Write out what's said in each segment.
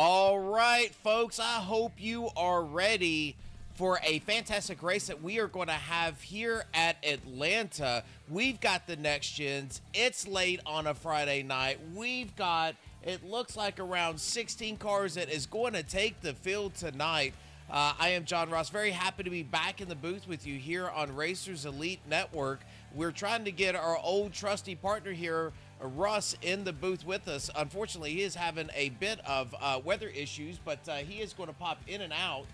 All right, folks, I hope you are ready for a fantastic race that we are going to have here at Atlanta. We've got the next gens. It's late on a Friday night. We've got, it looks like around 16 cars that is going to take the field tonight. I am John Ross, very happy to be back in the booth with you here on Racers Elite Network. We're trying to get our old trusty partner here, Russ, in the booth with us. Unfortunately, he is having a bit of weather issues, but he is going to pop in and out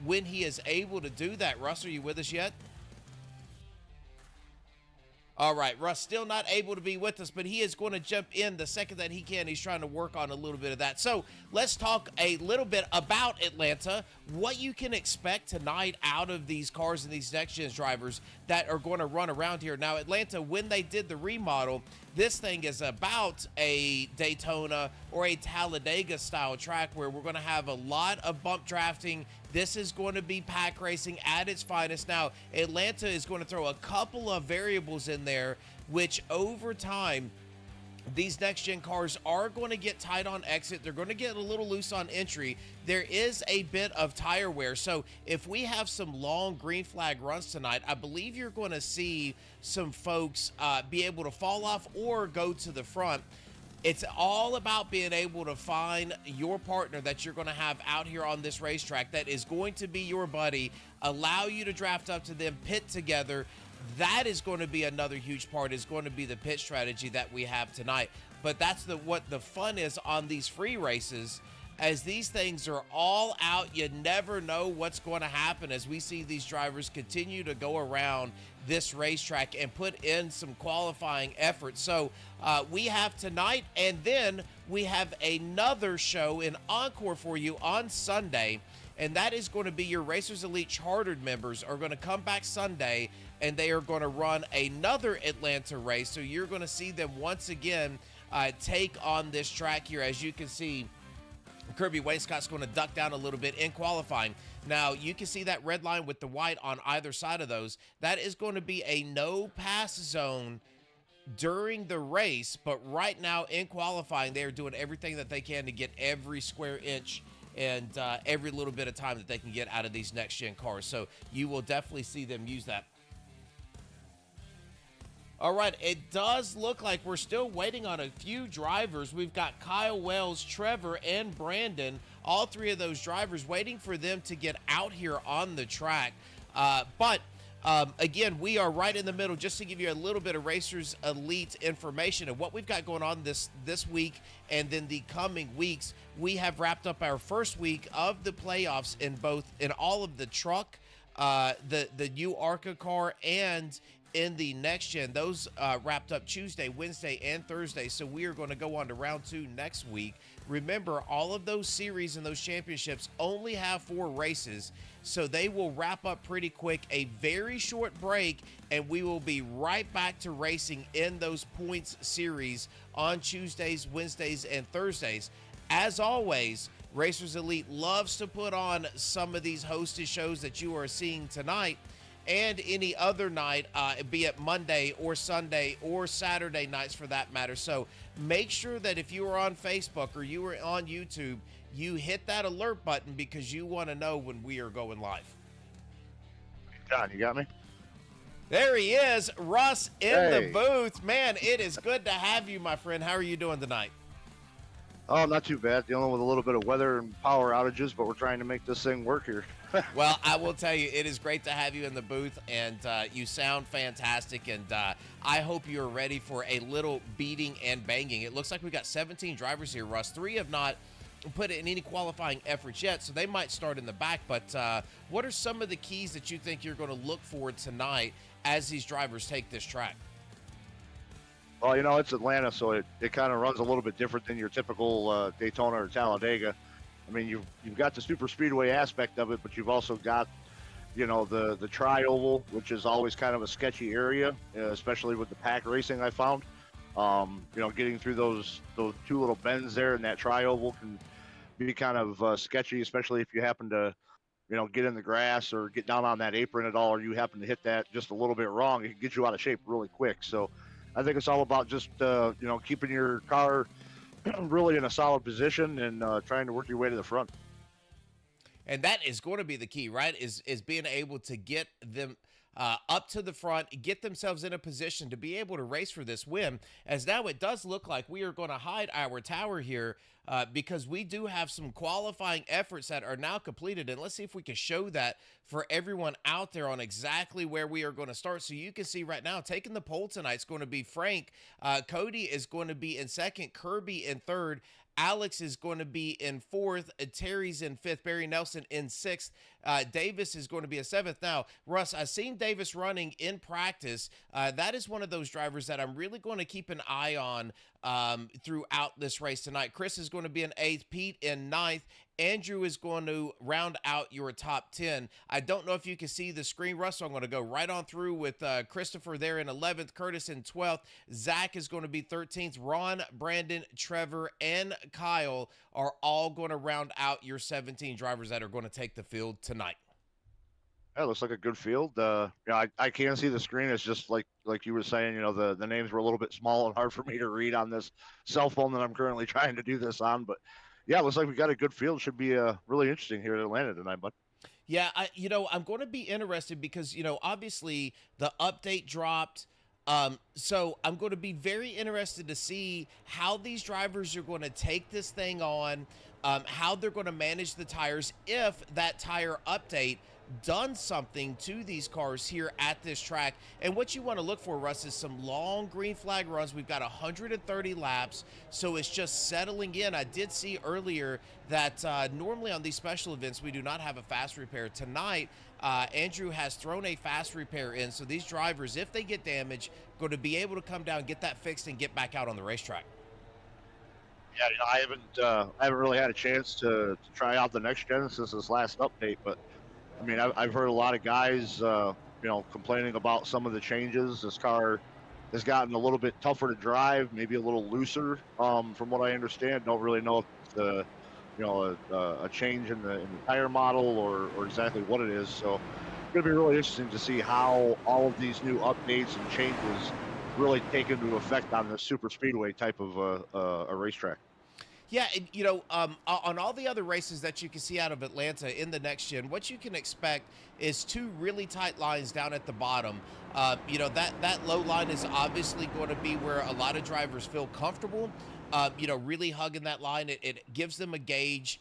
when he is able to do that. Russ, are you with us yet? All right, Russ still not able to be with us, but he is going to jump in the second that he can. He's trying to work on a little bit of that. So let's talk a little bit about Atlanta, what you can expect tonight out of these cars and these next-gen drivers that are going to run around here. Now, Atlanta, when they did the remodel, this thing is about a Daytona or a Talladega-style track where we're going to have a lot of bump drafting. This is going to be pack racing at its finest. Now, Atlanta is going to throw a couple of variables in there, which over time, these next-gen cars are going to get tight on exit. They're going to get a little loose on entry. There is a bit of tire wear. So if we have some long green flag runs tonight, I believe you're going to see some folks be able to fall off or go to the front. It's all about being able to find your partner that you're going to have out here on this racetrack that is going to be your buddy, allow you to draft up to them, pit together. That is going to be another huge part, is going to be the pit strategy that we have tonight. But that's what the fun is on these free races. As these things are all out, you never know what's going to happen as we see these drivers continue to go around this racetrack and put in some qualifying effort. So we have tonight, and then we have another show in Encore for you on Sunday. And that is going to be your Racers Elite chartered members are going to come back Sunday, and they are going to run another Atlanta race. So you're going to see them once again take on this track here. As you can see, Kirby Wainscott's going to duck down a little bit in qualifying. Now, you can see that red line with the white on either side of those. That is going to be a no-pass zone during the race, but right now in qualifying, they are doing everything that they can to get every square inch and every little bit of time that they can get out of these next-gen cars. So you will definitely see them use that. All right, it does look like we're still waiting on a few drivers. We've got Kyle Wells, Trevor, and Brandon, all three of those drivers, waiting for them to get out here on the track. Again, we are right in the middle, just to give you a little bit of Racers Elite information of what we've got going on this week and then the coming weeks. We have wrapped up our first week of the playoffs in all of the truck, the new ARCA car, and in the next gen. Those wrapped up Tuesday, Wednesday, and Thursday. So we are going to go on to round 2 next week. Remember, all of those series and those championships only have 4 races, so they will wrap up pretty quick. A very short break, and we will be right back to racing in those points series on Tuesdays, Wednesdays, and Thursdays. As always, Racers Elite loves to put on some of these hosted shows that you are seeing tonight and any other night, be it Monday or Sunday or Saturday nights for that matter. So make sure that if you are on Facebook or you are on YouTube, you hit that alert button because you want to know when we are going live. John, you got me? There he is, Russ in the booth. Man, it is good to have you, my friend. How are you doing tonight? Oh, not too bad. Dealing with a little bit of weather and power outages, but we're trying to make this thing work here. Well, I will tell you, it is great to have you in the booth, and you sound fantastic, and I hope you're ready for a little beating and banging. It looks like we've got 17 drivers here, Russ. 3 have not put in any qualifying efforts yet, so they might start in the back, but what are some of the keys that you think you're going to look for tonight as these drivers take this track? Well, you know, it's Atlanta, so it kind of runs a little bit different than your typical Daytona or Talladega. I mean, you've got the super speedway aspect of it, but you've also got, you know, the tri-oval, which is always kind of a sketchy area, especially with the pack racing I found. You know, getting through those 2 little bends there in that tri-oval can be kind of sketchy, especially if you happen to, you know, get in the grass or get down on that apron at all, or you happen to hit that just a little bit wrong. It can get you out of shape really quick. So I think it's all about just, you know, keeping your car really in a solid position and trying to work your way to the front. And that is going to be the key, right? Is being able to get them up to the front, get themselves in a position to be able to race for this win. As now it does look like we are going to hide our tower here because we do have some qualifying efforts that are now completed. And let's see if we can show that for everyone out there on exactly where we are going to start. So you can see right now, taking the pole tonight is going to be Frank. Cody is going to be in second, Kirby in third. Alex is going to be in fourth. Terry's in fifth. Barry Nelson in sixth. Davis is going to be a seventh. Now, Russ, I've seen Davis running in practice. That is one of those drivers that I'm really going to keep an eye on throughout this race tonight. Chris is going to be in eighth. Pete in ninth. Andrew is going to round out your top 10. I don't know if you can see the screen, Russ, so I'm going to go right on through with Christopher there in 11th, Curtis in 12th, Zach is going to be 13th, Ron, Brandon, Trevor, and Kyle are all going to round out your 17 drivers that are going to take the field tonight. Yeah, it looks like a good field. I can see the screen. It's just like you were saying, the names were a little bit small and hard for me to read on this cell phone that I'm currently trying to do this on, but yeah, it looks like we got a good field. Should be really interesting here at Atlanta tonight, bud. Yeah, I'm going to be interested because, obviously the update dropped. So I'm going to be very interested to see how these drivers are going to take this thing on, how they're going to manage the tires if that tire update done something to these cars here at this track. And what you want to look for, Russ, is some long green flag runs. We've got 130 laps, so it's just settling in. I did see earlier that normally on these special events we do not have a fast repair. Tonight, Andrew has thrown a fast repair in, so these drivers, if they get damaged, going to be able to come down, get that fixed, and get back out on the racetrack. Yeah, I haven't really had a chance to try out the next gen since this last update, but I mean, I've heard a lot of guys, complaining about some of the changes. This car has gotten a little bit tougher to drive, maybe a little looser, from what I understand. Don't really know if it's a change in the tire model or exactly what it is. So it's going to be really interesting to see how all of these new updates and changes really take into effect on the super speedway type of a racetrack. Yeah, and, on all the other races that you can see out of Atlanta in the next gen, what you can expect is two really tight lines down at the bottom. That low line is obviously going to be where a lot of drivers feel comfortable. Really hugging that line. It gives them a gauge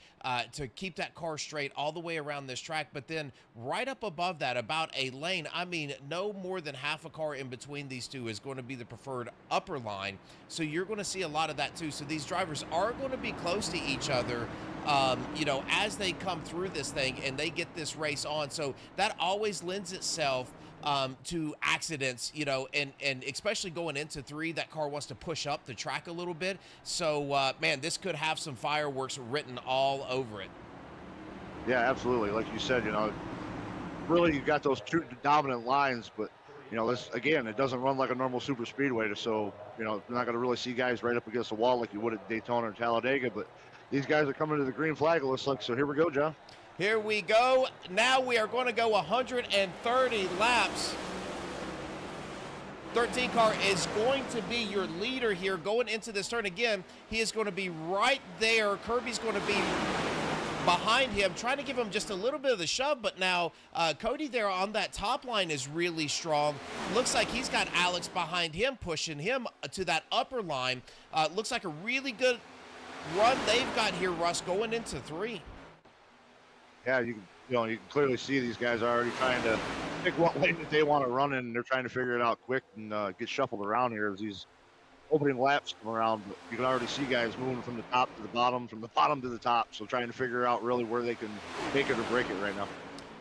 to keep that car straight all the way around this track. But then right up above that, about a lane, I mean, no more than half a car in between these two is going to be the preferred upper line. So you're going to see a lot of that too. So these drivers are going to be close to each other, as they come through this thing and they get this race on. So that always lends itself to accidents, and especially going into 3, that car wants to push up the track a little bit. So, man, this could have some fireworks written all over it. Yeah, absolutely. Like you said, really you've got those two dominant lines, but this again, it doesn't run like a normal super speedway. So, you're not going to really see guys right up against the wall like you would at Daytona or Talladega. But these guys are coming to the green flag, it looks like. So here we go, John. Here we go. Now we are going to go 130 laps. 13 car is going to be your leader here going into this turn. Again, he is going to be right there. Kirby's going to be behind him, trying to give him just a little bit of the shove, but now Cody there on that top line is really strong. Looks like he's got Alex behind him, pushing him to that upper line. Looks like a really good run they've got here, Russ, going into 3. Yeah, you can clearly see these guys are already trying to pick what lane that they want to run in, and they're trying to figure it out quick and get shuffled around here as these opening laps come around. But you can already see guys moving from the top to the bottom, from the bottom to the top, so trying to figure out really where they can make it or break it right now.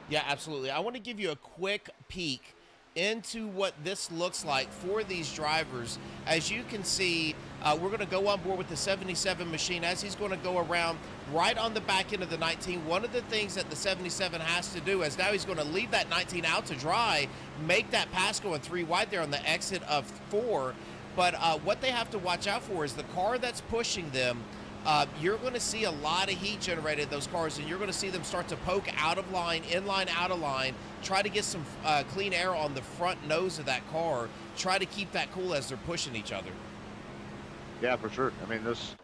Yeah, absolutely. I want to give you a quick peek into what this looks like for these drivers. As you can see, we're going to go on board with the 77 machine as he's going to go around right on the back end of the 19. One of the things that the 77 has to do is now he's going to leave that 19 out to dry, make that pass going 3 wide there on the exit of 4. But what they have to watch out for is the car that's pushing them. You're going to see a lot of heat generated in those cars, and you're going to see them start to poke out of line, in line, out of line, try to get some clean air on the front nose of that car, try to keep that cool as they're pushing each other. Yeah, for sure. I mean, this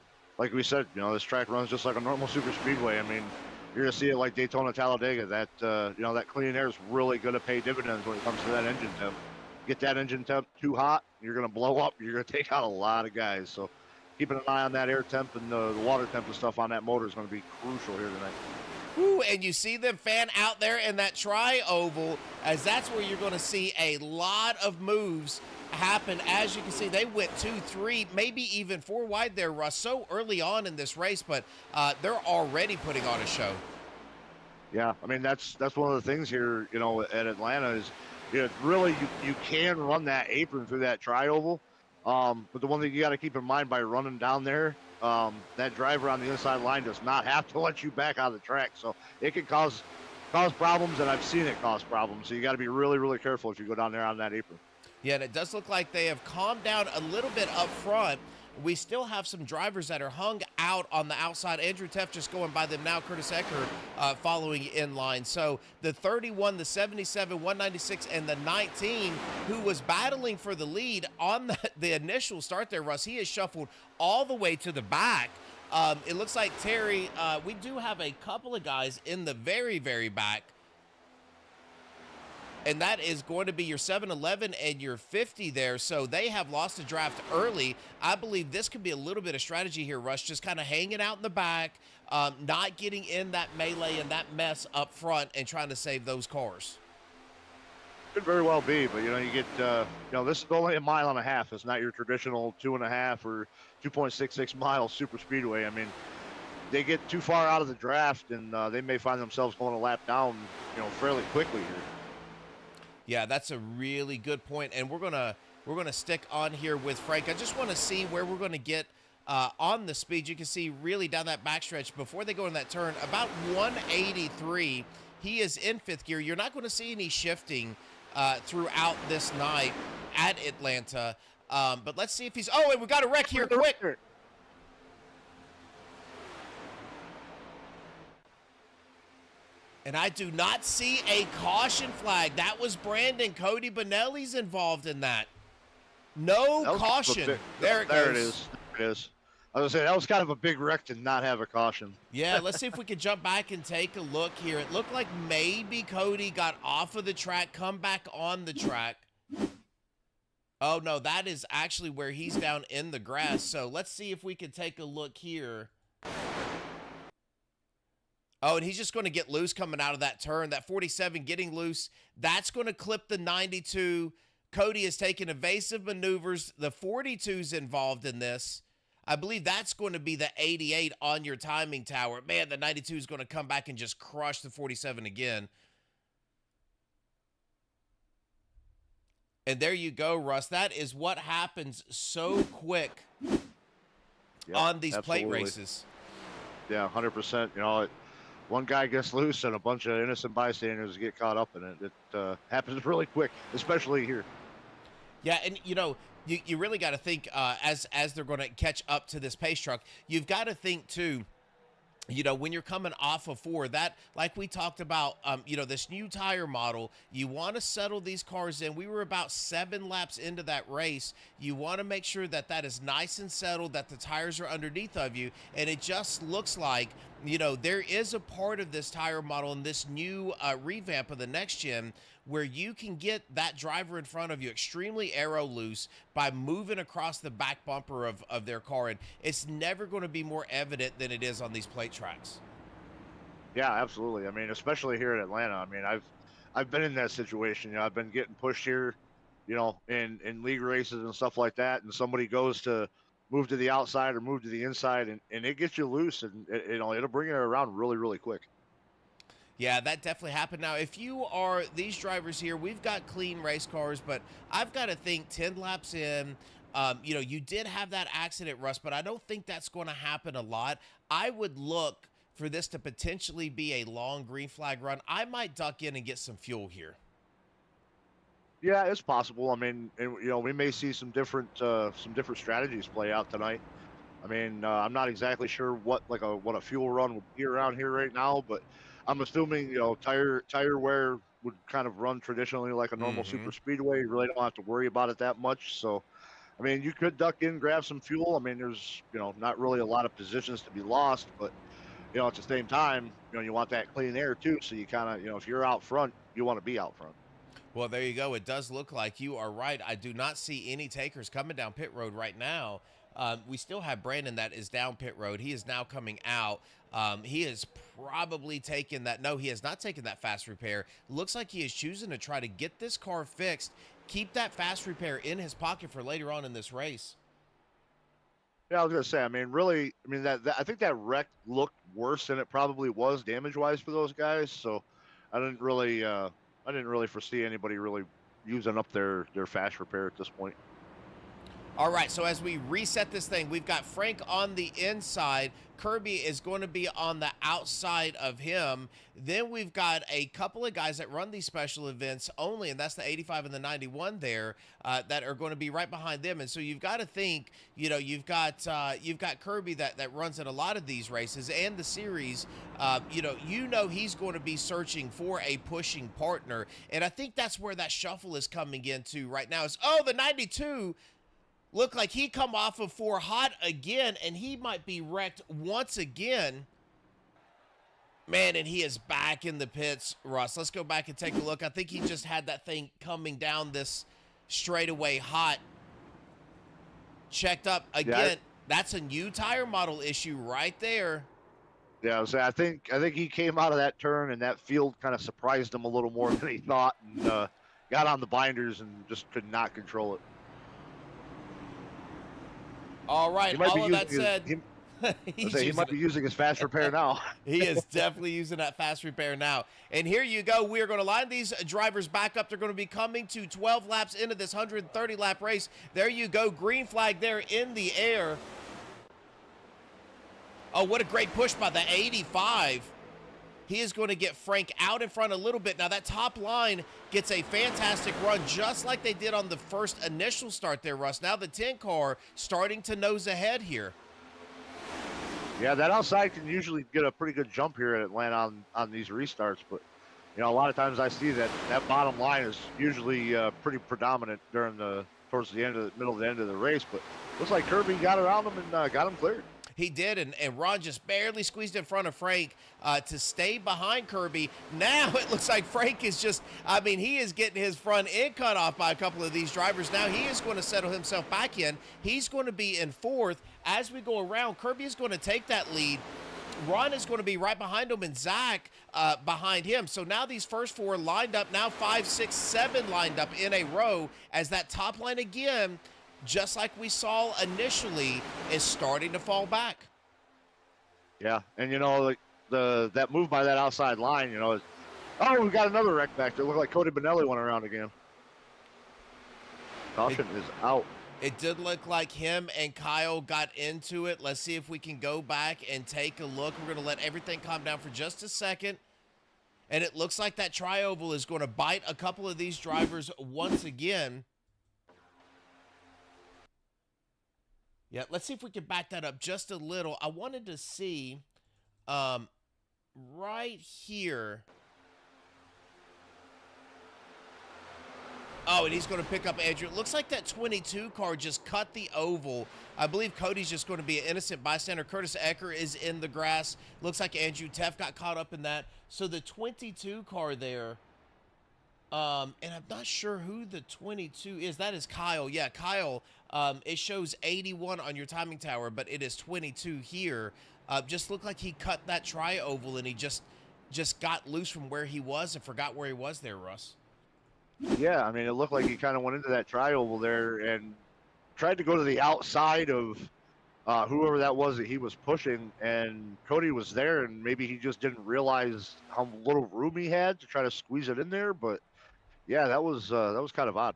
like we said, this track runs just like a normal super speedway. I mean, you're gonna see it like Daytona, Talladega. That that clean air is really gonna pay dividends when it comes to that engine temp. Get that engine temp too hot, you're gonna blow up. You're gonna take out a lot of guys. So keeping an eye on that air temp and the water temp and stuff on that motor is going to be crucial here tonight. Ooh, and you see them fan out there in that tri-oval, as that's where you're going to see a lot of moves happen. As you can see, they went 2, 3, maybe even 4 wide there, Russ, so early on in this race, but they're already putting on a show. Yeah, I mean, that's one of the things here, at Atlanta is, really you can run that apron through that tri-oval. But the one thing you got to keep in mind by running down there, that driver on the inside line does not have to let you back out of the track. So it can cause problems, and I've seen it cause problems. So you got to be really, really careful if you go down there on that apron. Yeah, and it does look like they have calmed down a little bit up front. We still have some drivers that are hung out on the outside. Andrew Teff just going by them now. Curtis Ecker following in line. So the 31, the 77, 196, and the 19, who was battling for the lead on the initial start there, Russ, he is shuffled all the way to the back. It looks like, Terry, we do have a couple of guys in the very, very back. And that is going to be your 7-Eleven and your 50 there. So they have lost the draft early. I believe this could be a little bit of strategy here, Rush, just kind of hanging out in the back, not getting in that melee and that mess up front and trying to save those cars. Could very well be, but you get this is only 1.5 miles. It's not your traditional 2.5 or 2.66 mile super speedway. I mean, they get too far out of the draft, and they may find themselves going a lap down, fairly quickly here. Yeah, that's a really good point, and we're gonna stick on here with Frank. I just want to see where we're going to get on the speed. You can see really down that backstretch before they go in that turn, about 183. He is in 5th gear. You're not going to see any shifting throughout this night at Atlanta, but let's see if he's. Oh, and we got a wreck here, quick. And I do not see a caution flag. That was Brandon. Cody Bonelli's involved in that. No caution. There it goes. There it is. There it is. I was going to say, that was kind of a big wreck to not have a caution. Yeah, let's see if we can jump back and take a look here. It looked like maybe Cody got off of the track, come back on the track. Oh, no, that is actually where he's down in the grass. So let's see if we can take a look here. Oh, and he's just going to get loose coming out of that turn. That 47 getting loose. That's going to clip the 92. Cody is taking evasive maneuvers. The 42's involved in this. I believe that's going to be the 88 on your timing tower. Man, the 92 is going to come back and just crush the 47 again. And there you go, Russ. That is what happens so quick on these plate races. Yeah, 100%. One guy gets loose and a bunch of innocent bystanders get caught up in it. It happens really quick, especially here. Yeah, and you really got to think as they're going to catch up to this pace truck, you've got to think too, when you're coming off of 4, that, like we talked about, this new tire model, you want to settle these cars in. We were about 7 laps into that race. You want to make sure that that is nice and settled, that the tires are underneath of you, and it just looks like, there is a part of this tire model in this new revamp of the next gen where you can get that driver in front of you extremely aero loose by moving across the back bumper of their car. And it's never going to be more evident than it is on these plate tracks. Yeah, absolutely. I mean, especially here in Atlanta. I mean, I've been in that situation. I've been getting pushed here, in league races and stuff like that. And somebody goes to move to the outside or move to the inside, and it gets you loose, and it'll bring it around really, really quick. Yeah, that definitely happened. Now, if you are these drivers here, we've got clean race cars, but I've got to think 10 laps in, you did have that accident, Russ, but I don't think that's going to happen a lot. I would look for this to potentially be a long green flag run. I might duck in and get some fuel here. Yeah, it's possible. I mean, we may see some different strategies play out tonight. I mean, I'm not exactly sure what a fuel run would be around here right now, but I'm assuming tire wear would kind of run traditionally like a normal super speedway. You really don't have to worry about it that much. So, I mean, you could duck in, grab some fuel. I mean, there's, not really a lot of positions to be lost, but, at the same time, you want that clean air too. So you kind of, if you're out front, you want to be out front. Well, there you go. It does look like you are right. I do not see any takers coming down pit road right now. We still have Brandon that is down pit road. He is now coming out. He is probably taken that. No, he has not taken that fast repair. Looks like he is choosing to try to get this car fixed, keep that fast repair in his pocket for later on in this race. Yeah, I was gonna say. I mean, really. I mean, that I think that wreck looked worse than it probably was damage-wise for those guys. So, I didn't really, foresee anybody really using up their fast repair at this point. All right, so as we reset this thing, we've got Frank on the inside. Kirby is going to be on the outside of him. Then we've got a couple of guys that run these special events only, and that's the 85 and the 91 there, that are going to be right behind them. And so you've got to think, you've got Kirby that runs in a lot of these races and the series. He's going to be searching for a pushing partner, and I think that's where that shuffle is coming into right now. Is the 92. Look like he come off of 4 hot again, and he might be wrecked once again. Man, and he is back in the pits, Russ. Let's go back and take a look. I think he just had that thing coming down this straightaway hot. Checked up again. That's a new tire model issue right there. Yeah, I think he came out of that turn, and that field kind of surprised him a little more than he thought, and got on the binders and just could not control it. All right, all of that said, he might be using his fast repair now. He is definitely using that fast repair now. And here you go. We are going to line these drivers back up. They're going to be coming to 12 laps into this 130-lap race. There you go. Green flag there in the air. Oh, what a great push by the 85. He is going to get Frank out in front a little bit. Now, that top line gets a fantastic run, just like they did on the first initial start there, Russ. Now the 10 car starting to nose ahead here. Yeah, that outside can usually get a pretty good jump here at Atlanta on these restarts. But, a lot of times I see that bottom line is usually pretty predominant towards the middle of the end of the race. But looks like Kirby got around him and got him cleared. He did, and Ron just barely squeezed in front of Frank to stay behind Kirby. Now it looks like Frank is he is getting his front end cut off by a couple of these drivers. Now he is going to settle himself back in. He's going to be in 4th. As we go around, Kirby is going to take that lead. Ron is going to be right behind him, and Zach behind him. So now these first 4 lined up, now 5, 6, 7 lined up in a row as that top line again, just like we saw initially, is starting to fall back. Yeah, and that move by that outside line, we got another wreck back there. Looked like Cody Benelli went around again. Caution is out. It did look like him and Kyle got into it. Let's see if we can go back and take a look. We're going to let everything calm down for just a second. And it looks like that tri-oval is going to bite a couple of these drivers once again. Yeah, let's see if we can back that up just a little. I wanted to see right here. Oh, and he's going to pick up Andrew. It looks like that 22 car just cut the oval. I believe Cody's just going to be an innocent bystander. Curtis Ecker is in the grass. Looks like Andrew Teff got caught up in that. So the 22 car there, and I'm not sure who the 22 is. That is Kyle. Yeah, Kyle. It shows 81 on your timing tower, but it is 22 here. Just looked like he cut that tri-oval, and he just got loose from where he was and forgot where he was there, Russ. Yeah, I mean, it looked like he kind of went into that tri-oval there and tried to go to the outside of whoever that was that he was pushing, and Cody was there, and maybe he just didn't realize how little room he had to try to squeeze it in there. But yeah, that was kind of odd.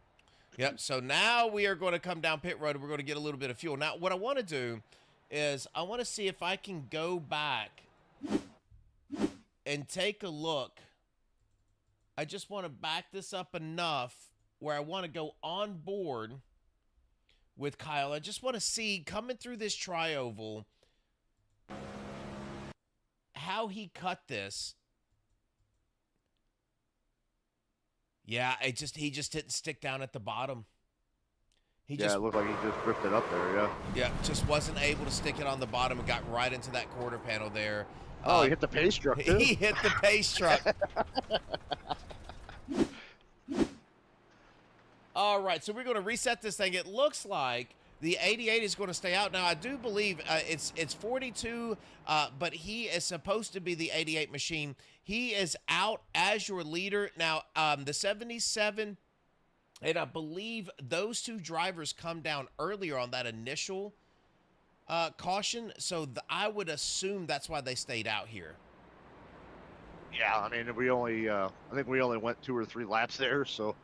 Yep. So now we are going to come down pit road, and we're going to get a little bit of fuel. Now, what I want to do is I want to see if I can go back and take a look. I just want to back this up enough where I want to go on board with Kyle. I just want to see, coming through this tri-oval, how he cut this. Yeah, he just didn't stick down at the bottom. He Yeah, just it looked like he just ripped it up there. Yeah. yeah, just wasn't able to stick it on the bottom and got right into that quarter panel there. Oh, he hit the pace truck too. He hit the pace truck. All right, so we're going to reset this thing. It looks like the 88 is going to stay out. Now, I do believe it's 42, but he is supposed to be the 88 machine. He is out as your leader. Now, the 77, and I believe those two drivers come down earlier on that initial caution, so I would assume that's why they stayed out here. Yeah, I mean, I think we only went 2 or 3 laps there, so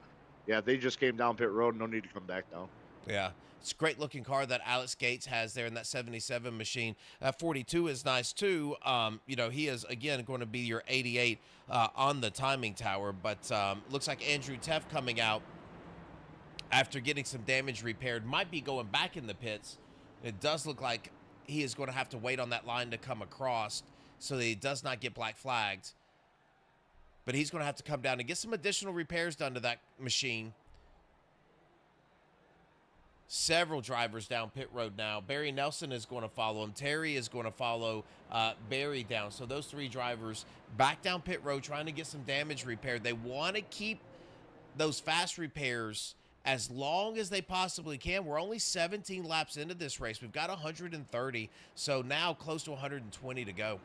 yeah, they just came down pit road. No need to come back down. Yeah, it's a great looking car that Alex Gates has there in that 77 machine. 42 is nice too. You know, he is again going to be your 88 on the timing tower, but looks like Andrew Teff coming out after getting some damage repaired might be going back in the pits. It does look like he is going to have to wait on that line to come across so that he does not get black flagged. But he's going to have to come down and get some additional repairs done to that machine. Several drivers down pit road now. Barry Nelson is going to follow him. Terry is going to follow Barry down. So those 3 drivers back down pit road trying to get some damage repaired. They want to keep those fast repairs as long as they possibly can. We're only 17 laps into this race. We've got 130, so now close to 120 to go.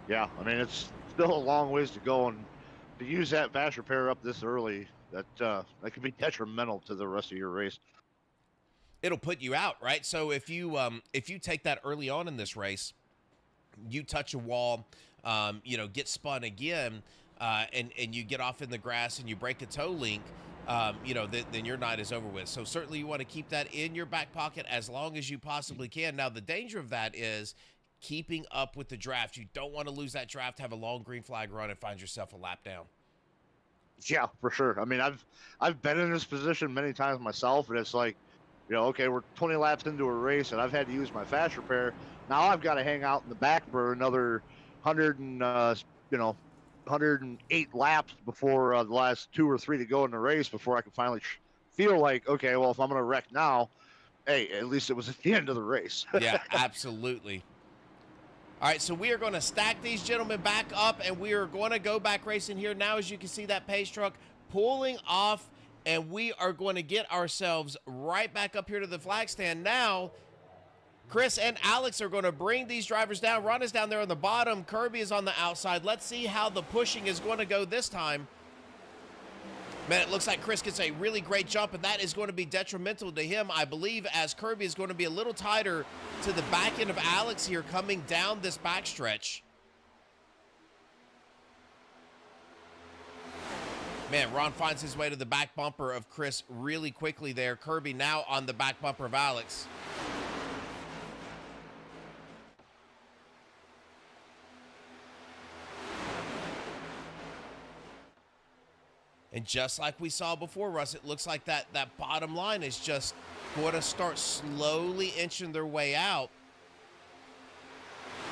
Yeah, I mean, it's still a long ways to go, and to use that fast repair up this early, that could be detrimental to the rest of your race. It'll put you out, right? So if you take that early on in this race, you touch a wall, you know, get spun again, and you get off in the grass and you break a toe link, you know, then your night is over with. So certainly you want to keep that in your back pocket as long as you possibly can. Now, the danger of that is keeping up with the draft. You don't want to lose that draft, have a long green flag run, and find yourself a lap down. Yeah, for sure. I mean, I've been in this position many times myself, and it's like, you know, okay, we're 20 laps into a race, and I've had to use my fast repair. Now I've got to hang out in the back for another 108 laps before the last 2 or 3 to go in the race before I can finally feel like, okay, well, if I'm going to wreck now, hey, at least it was at the end of the race. Yeah, absolutely. All right, so we are going to stack these gentlemen back up, and we are going to go back racing here. Now, as you can see, that pace truck pulling off, and we are going to get ourselves right back up here to the flag stand. Now, Chris and Alex are going to bring these drivers down. Ron is down there on the bottom. Kirby is on the outside. Let's see how the pushing is going to go this time. Man, it looks like Chris gets a really great jump, and that is going to be detrimental to him, I believe, as Kirby is going to be a little tighter to the back end of Alex here coming down this backstretch. Man, Ron finds his way to the back bumper of Chris really quickly there. Kirby now on the back bumper of Alex. And just like we saw before, Russ, it looks like that bottom line is just going to start slowly inching their way out.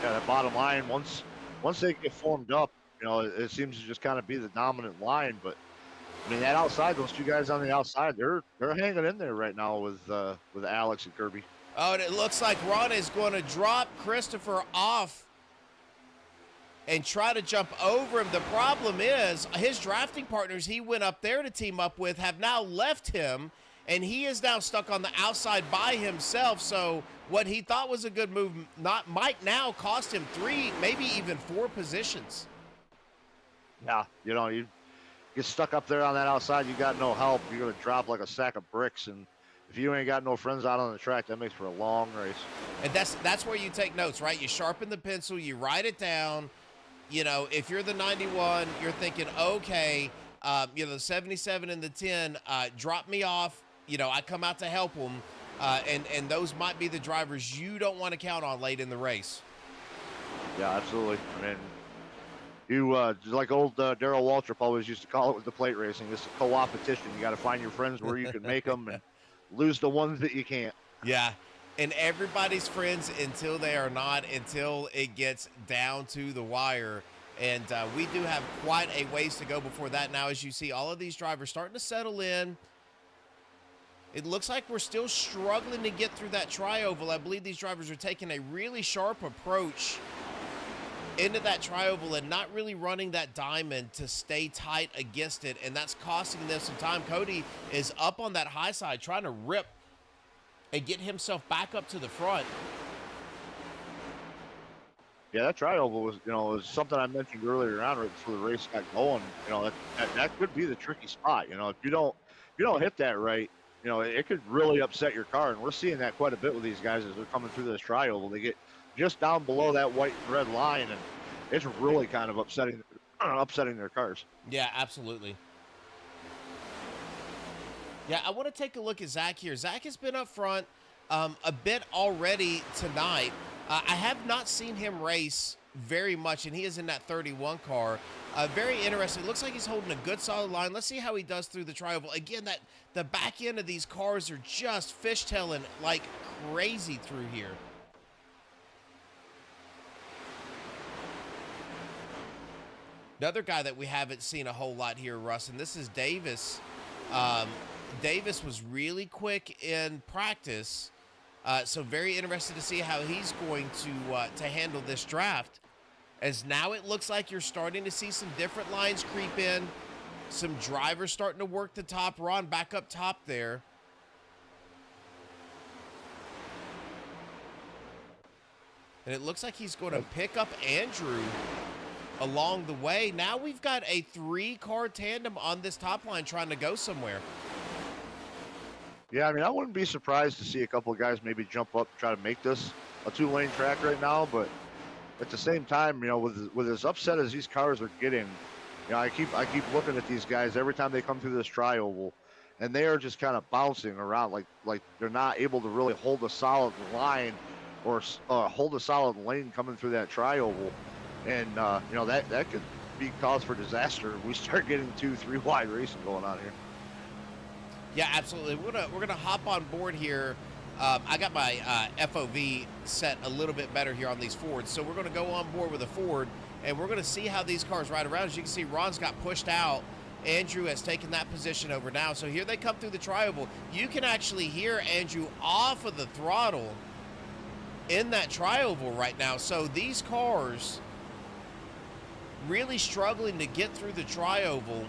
Yeah, that bottom line, once they get formed up, you know, it seems to just kind of be the dominant line. But I mean, that outside, those 2 guys on the outside, they're hanging in there right now with Alex and Kirby. Oh, and it looks like Ron is going to drop Christopher off and try to jump over him. The problem is his drafting partners he went up there to team up with have now left him, and he is now stuck on the outside by himself. So what he thought was a good move might now cost him 3, maybe even 4 positions. Yeah, you know, you get stuck up there on that outside, you got no help. You're going to drop like a sack of bricks, and if you ain't got no friends out on the track, that makes for a long race. And that's where you take notes, right? You sharpen the pencil, you write it down. You know, if you're the 91, you're thinking, okay, you know, the 77 and the 10, drop me off. You know, I come out to help them. And those might be the drivers you don't want to count on late in the race. Yeah, absolutely. I mean, you just like old Darrell Waltrip always used to call it with the plate racing. It's a co-opetition. You got to find your friends where you can make them and lose the ones that you can't. Yeah. And everybody's friends until they are not, until it gets down to the wire. And we do have quite a ways to go before that. Now, as you see, all of these drivers starting to settle in. It looks like we're still struggling to get through that tri-oval. I believe these drivers are taking a really sharp approach into that tri-oval and not really running that diamond to stay tight against it, and that's costing them some time. Cody is up on that high side trying to rip and get himself back up to the front. Yeah, that tri-oval was something I mentioned earlier on right before the race got going. That could be the tricky spot. If you don't hit that right, it could really upset your car. And we're seeing that quite a bit with these guys as they're coming through this tri-oval. They get just down below that white and red line, and it's really kind of upsetting their cars. Yeah, absolutely. Yeah, I want to take a look at Zach here. Zach has been up front a bit already tonight. I have not seen him race very much, and he is in that 31 car. Very interesting. Looks like he's holding a good, solid line. Let's see how he does through the tri-oval. Again, the back end of these cars are just fishtailing like crazy through here. Another guy that we haven't seen a whole lot here, Russ, and this is Davis. Davis was really quick in practice, so very interested to see how he's going to handle this draft. As now it looks like you're starting to see some different lines creep in, some drivers starting to work the top. Ron back up top there. And it looks like he's going to pick up Andrew along the way. Now we've got a 3-car tandem on this top line trying to go somewhere. Yeah, I mean, I wouldn't be surprised to see a couple of guys maybe jump up and try to make this a 2-lane track right now. But at the same time, with as upset as these cars are getting, I keep looking at these guys every time they come through this tri-oval, and they are just kind of bouncing around like they're not able to really hold a solid line or hold a solid lane coming through that tri-oval. And that could be cause for disaster if we start getting 2-3 wide racing going on here. Yeah, absolutely. We're gonna hop on board here. I got my FOV set a little bit better here on these Fords, so we're gonna go on board with a Ford, and we're gonna see how these cars ride around. As you can see, Ron's got pushed out. Andrew has taken that position over now. So here they come through the tri-oval. You can actually hear Andrew off of the throttle in that tri-oval right now. So these cars really struggling to get through the tri-oval.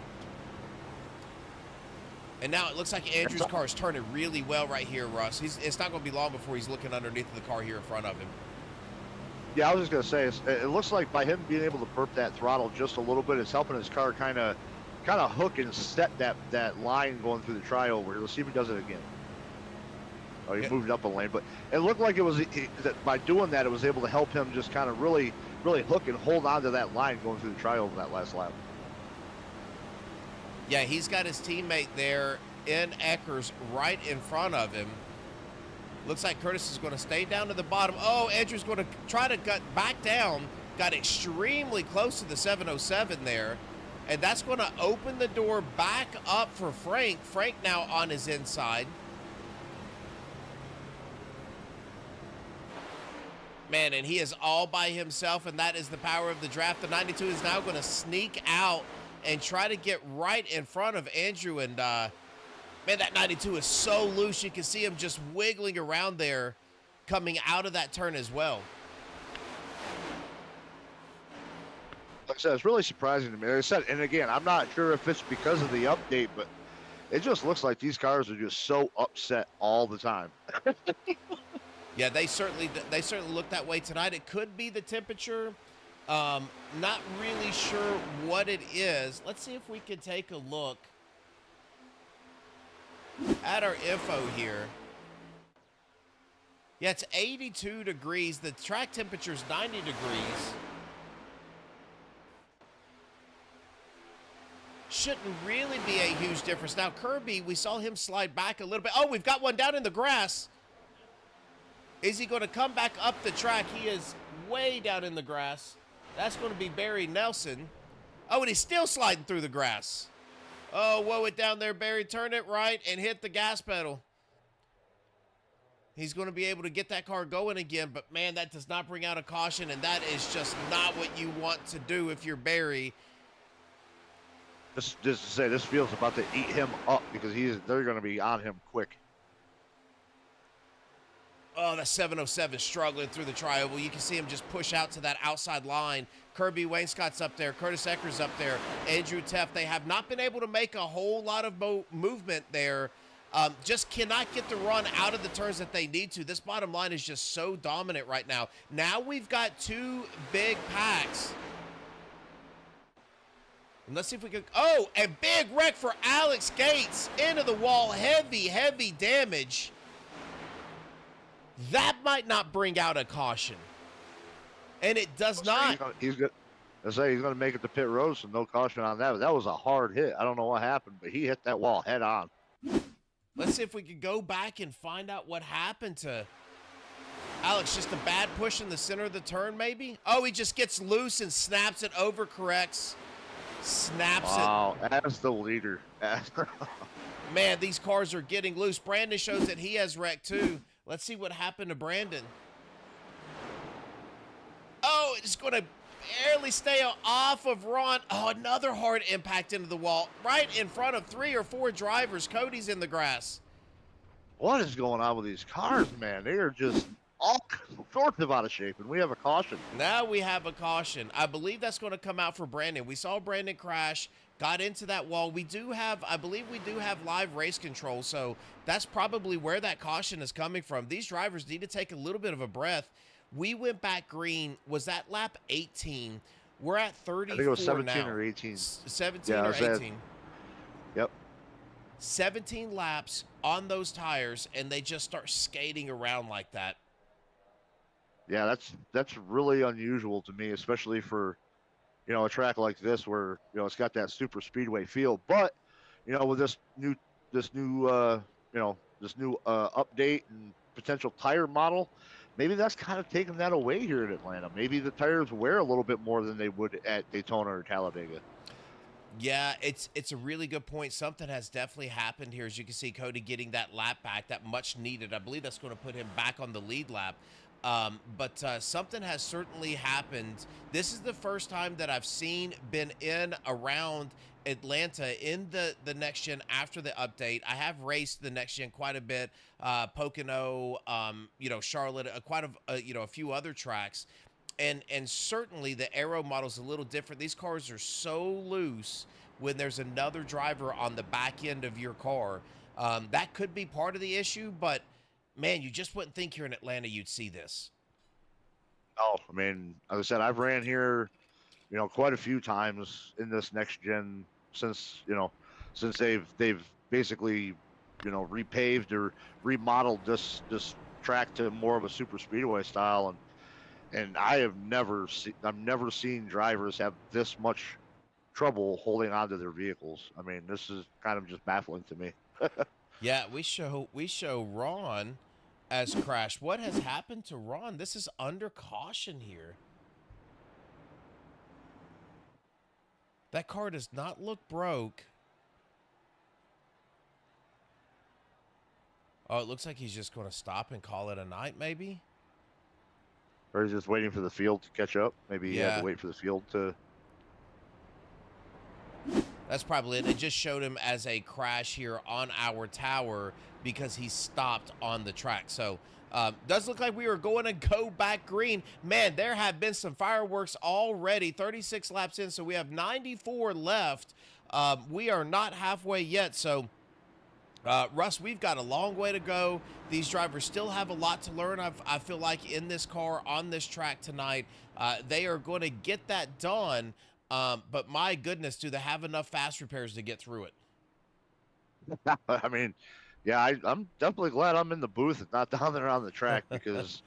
And now it looks like Andrew's car is turning really well right here, Russ. It's not going to be long before he's looking underneath the car here in front of him. Yeah, I was just going to say, it looks like by him being able to perp that throttle just a little bit, it's helping his car kind of hook and set that line going through the tri-oval. Let's see if he does it again. Oh, he moved up a lane, but it looked like it was that by doing that, it was able to help him just kind of really hook and hold on to that line going through the tri-oval that last lap. Yeah, he's got his teammate there in Eckers right in front of him. Looks like Curtis is going to stay down to the bottom. Oh, Andrew's going to try to cut back down. Got extremely close to the 707 there. And that's going to open the door back up for Frank. Frank now on his inside. Man, and he is all by himself, and that is the power of the draft. The 92 is now going to sneak out and try to get right in front of Andrew. And, man, that 92 is so loose. You can see him just wiggling around there coming out of that turn as well. Like I said, it's really surprising to me. Like I said, and again, I'm not sure if it's because of the update, but it just looks like these cars are just so upset all the time. Yeah, they certainly look that way tonight. It could be the temperature. Not really sure what it is. Let's see if we can take a look at our info here. Yeah, it's 82 degrees. The track temperature is 90 degrees. Shouldn't really be a huge difference. Now, Kirby, we saw him slide back a little bit. Oh, we've got one down in the grass. Is he going to come back up the track? He is way down in the grass. That's going to be Barry Nelson. Oh, and he's still sliding through the grass. Oh, whoa it down there, Barry. Turn it right and hit the gas pedal. He's going to be able to get that car going again, but, man, that does not bring out a caution, and that is just not what you want to do if you're Barry. Just to say, this field's about to eat him up because they're going to be on him quick. Oh, that 707 struggling through the tri-oval. You can see him just push out to that outside line. Kirby Wainscott's up there. Curtis Ecker's up there. Andrew Teff. They have not been able to make a whole lot of movement there. Just cannot get the run out of the turns that they need to. This bottom line is just so dominant right now. Now we've got two big packs. And let's see if we can. Oh, a big wreck for Alex Gates into the wall. Heavy, heavy damage. That might not bring out a caution. And it does not. He's going to make it to pit road, so no caution on that. But that was a hard hit. I don't know what happened, but he hit that wall head on. Let's see if we could go back and find out what happened to Alex. Just a bad push in the center of the turn, maybe? Oh, he just gets loose and snaps it, overcorrects, snaps it. Wow, as the leader. Man, these cars are getting loose. Brandon shows that he has wrecked too. Let's see what happened to Brandon. Oh, it's going to barely stay off of Ron. Oh, another hard impact into the wall. Right in front of 3 or 4 drivers. Cody's in the grass. What is going on with these cars, man? They are just all sorts of out of shape, and we have a caution. Now we have a caution. I believe that's going to come out for Brandon. We saw Brandon crash, got into that wall. We do have, I believe we do have live race control, so that's probably where that caution is coming from. These drivers need to take a little bit of a breath. We went back green. Was that lap 18? We're at 34 now. I think it was 17 or 18. 17 or 18. Yep. 17 laps on those tires, and they just start skating around like that. Yeah, that's really unusual to me, especially for, a track like this where, it's got that super speedway feel. But, with this new update and potential tire model, maybe that's kind of taking that away here in Atlanta. Maybe the tires wear a little bit more than they would at Daytona or Talladega. Yeah, it's a really good point. Something has definitely happened here. As you can see, Cody getting that lap back, that much needed. I believe that's going to put him back on the lead lap. But something has certainly happened. This is the first time that I've been in around Atlanta in the next gen after the update. I have raced the next gen quite a bit, Pocono, Charlotte, a few other tracks, and certainly the aero model is a little different. These cars are so loose when there's another driver on the back end of your car. That could be part of the issue, but man, you just wouldn't think here in Atlanta you'd see this. Oh, I mean, as I said, I've ran here, quite a few times in this next gen since they've basically, repaved or remodeled this track to more of a super speedway style, and I've never seen drivers have this much trouble holding onto their vehicles. I mean, this is kind of just baffling to me. Yeah, we show Ron as crashed. What has happened to Ron? This is under caution here. That car does not look broke. Oh, it looks like he's just going to stop and call it a night, maybe? Or he's just waiting for the field to catch up. Maybe he had to wait for the field to... That's probably it. It just showed him as a crash here on our tower because he stopped on the track. So does look like we are going to go back green. Man, there have been some fireworks already. 36 laps in, so we have 94 left. We are not halfway yet. So, Russ, we've got a long way to go. These drivers still have a lot to learn. I feel like in this car, on this track tonight, they are going to get that done. But my goodness, do they have enough fast repairs to get through it? I mean, yeah, I'm definitely glad I'm in the booth and not down there on the track, because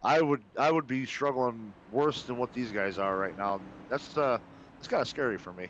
I would be struggling worse than what these guys are right now. That's kind of scary for me.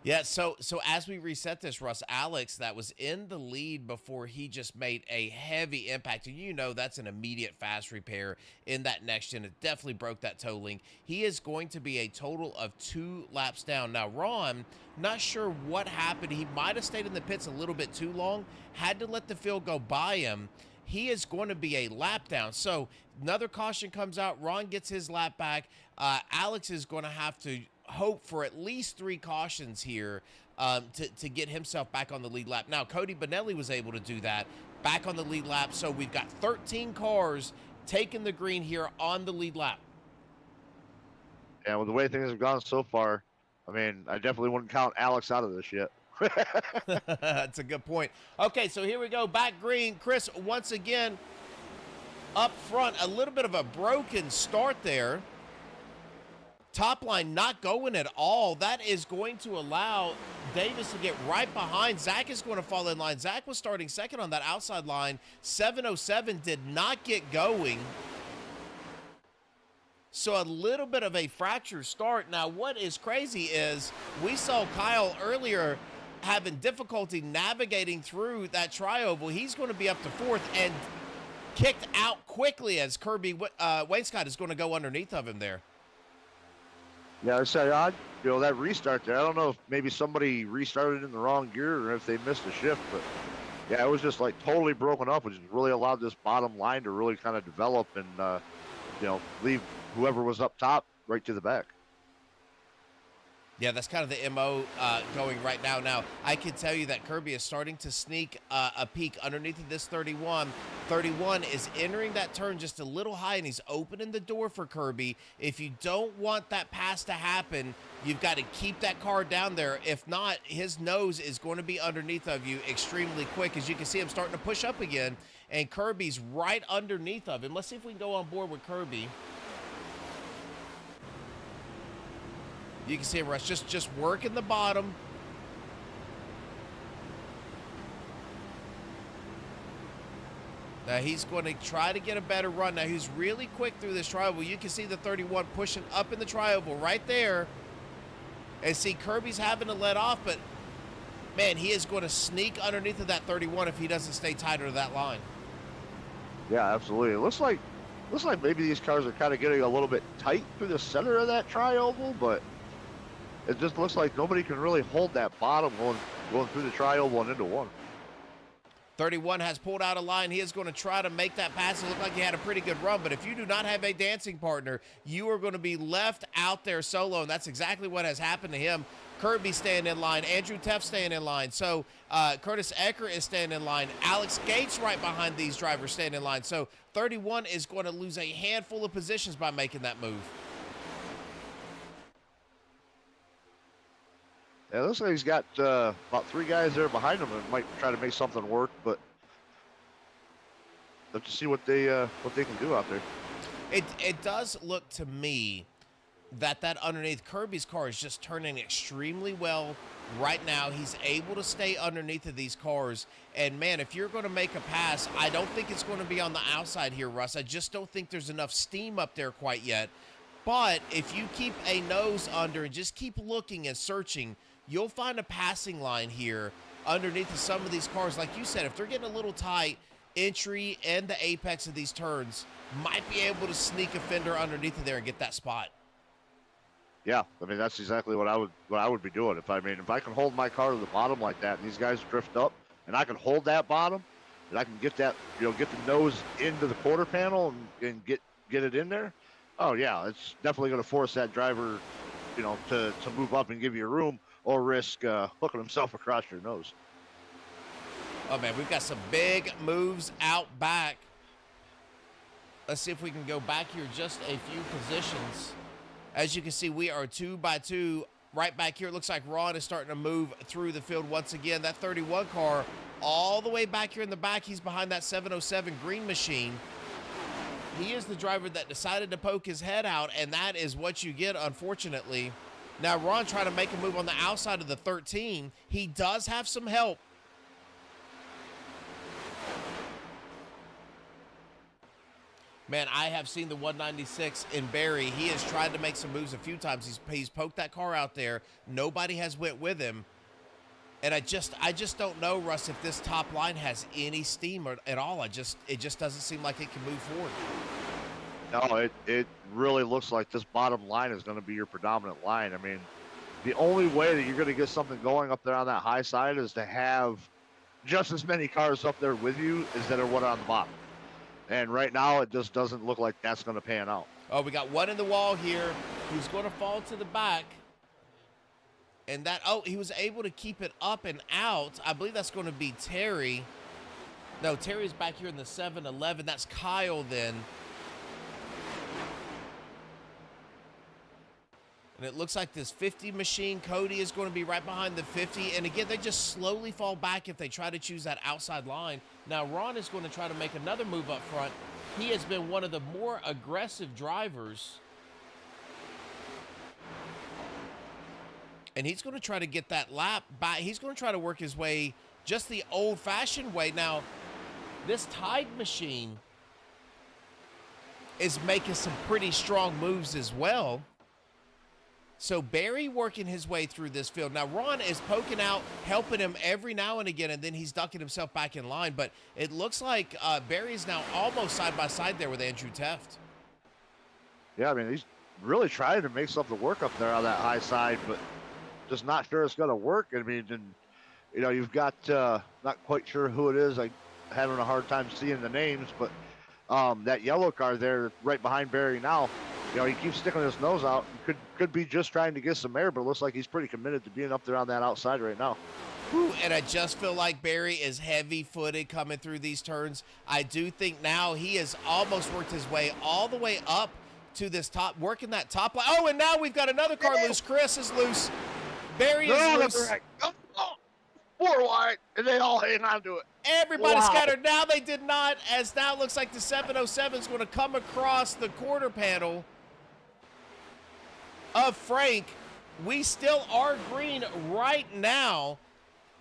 Yeah, so as we reset this, Russ, Alex, that was in the lead before he just made a heavy impact. And that's an immediate fast repair in that next gen. It definitely broke that toe link. He is going to be a total of 2 laps down. Now, Ron, not sure what happened. He might have stayed in the pits a little bit too long, had to let the field go by him. He is going to be a lap down. So another caution comes out. Ron gets his lap back. Alex is going to have to hope for at least 3 cautions here to get himself back on the lead lap. Now, Cody Bonelli was able to do that, back on the lead lap. So we've got 13 cars taking the green here on the lead lap. Yeah, with the way things have gone so far, I mean, I definitely wouldn't count Alex out of this yet. That's a good point. Okay, so here we go, back green. Chris, once again, up front, a little bit of a broken start there. Top line not going at all. That is going to allow Davis to get right behind. Zach is going to fall in line. Zach was starting second on that outside line. 707 did not get going. So a little bit of a fractured start. Now, what is crazy is we saw Kyle earlier having difficulty navigating through that tri-oval. He's going to be up to fourth and kicked out quickly as Kirby Wainscott is going to go underneath of him there. Yeah, I say, that restart there, I don't know if maybe somebody restarted in the wrong gear or if they missed a shift, but yeah, it was just like totally broken up, which really allowed this bottom line to really kind of develop and, leave whoever was up top right to the back. Yeah, that's kind of the MO going right now. Now, I can tell you that Kirby is starting to sneak a peek underneath of this 31. 31 is entering that turn just a little high, and he's opening the door for Kirby. If you don't want that pass to happen, you've got to keep that car down there. If not, his nose is going to be underneath of you extremely quick. As you can see, him starting to push up again, and Kirby's right underneath of him. Let's see if we can go on board with Kirby. You can see him, Russ, just working the bottom. Now he's going to try to get a better run. Now he's really quick through this tri-oval. You can see the 31 pushing up in the tri-oval right there. And see Kirby's having to let off, but man, he is going to sneak underneath of that 31 if he doesn't stay tighter to that line. Yeah, absolutely. It looks like maybe these cars are kind of getting a little bit tight through the center of that tri-oval, but it just looks like nobody can really hold that bottom going through the tri-oval and into one. 31 has pulled out a line. He is going to try to make that pass. It looked like he had a pretty good run, but if you do not have a dancing partner, you are going to be left out there solo, and that's exactly what has happened to him. Kirby staying in line. Andrew Teff staying in line. So Curtis Ecker is staying in line. Alex Gates right behind these drivers staying in line. So 31 is going to lose a handful of positions by making that move. Yeah, it looks like he's got about 3 guys there behind him that might try to make something work, but let's just see what they can do out there. It does look to me that underneath Kirby's car is just turning extremely well right now. He's able to stay underneath of these cars, and man, if you're going to make a pass, I don't think it's going to be on the outside here, Russ. I just don't think there's enough steam up there quite yet. But if you keep a nose under and just keep looking and searching, you'll find a passing line here underneath of some of these cars. Like you said, if they're getting a little tight, entry and the apex of these turns might be able to sneak a fender underneath of there and get that spot. Yeah, I mean, that's exactly what I would be doing. If I can hold my car to the bottom like that and these guys drift up and I can hold that bottom and I can get that, get the nose into the quarter panel and get it in there. Oh yeah, it's definitely going to force that driver, to move up and give you room, or risk hooking himself across your nose. Oh, man, we've got some big moves out back. Let's see if we can go back here just a few positions. As you can see, we are 2 by 2 right back here. It looks like Ron is starting to move through the field once again. That 31 car all the way back here in the back. He's behind that 707 green machine. He is the driver that decided to poke his head out, and that is what you get, unfortunately. Now, Ron trying to make a move on the outside of the 13. He does have some help. Man, I have seen the 196 in Barry. He has tried to make some moves a few times. He's poked that car out there. Nobody has went with him. And I just don't know, Russ, if this top line has any steam at all. It just doesn't seem like it can move forward. No, it really looks like this bottom line is going to be your predominant line. I mean, the only way that you're going to get something going up there on that high side is to have just as many cars up there with you as that are what are on the bottom. And right now, it just doesn't look like that's going to pan out. Oh, we got one in the wall here who's going to fall to the back. And that, oh, he was able to keep it up and out. I believe that's going to be Terry. No, Terry's back here in the 7-11. That's Kyle then. And it looks like this 50 machine, Cody, is going to be right behind the 50. And again, they just slowly fall back if they try to choose that outside line. Now, Ron is going to try to make another move up front. He has been one of the more aggressive drivers. And he's going to try to get that lap back. He's going to try to work his way just the old-fashioned way. Now, this Tide machine is making some pretty strong moves as well. So Barry working his way through this field. Now, Ron is poking out, helping him every now and again, and then he's ducking himself back in line. But it looks like Barry is now almost side by side there with Andrew Teft. Yeah, I mean, he's really trying to make something work up there on that high side, but just not sure it's going to work. I mean, and, you know, you've got not quite sure who it is. I'm having a hard time seeing the names, but that yellow car there right behind Barry now, you know, he keeps sticking his nose out. Could be just trying to get some air, but it looks like he's pretty committed to being up there on that outside right now. Whew, and I just feel like Barry is heavy-footed coming through these turns. I do think now he has almost worked his way all the way up to this top, working that top line. Oh, and now we've got another car loose. Chris is loose. Barry is loose. Right. Oh, 4 wide, and they all hang on to it. Everybody scattered. Now they did not, as now it looks like the 707 is going to come across the quarter panel of Frank. We still are green right now.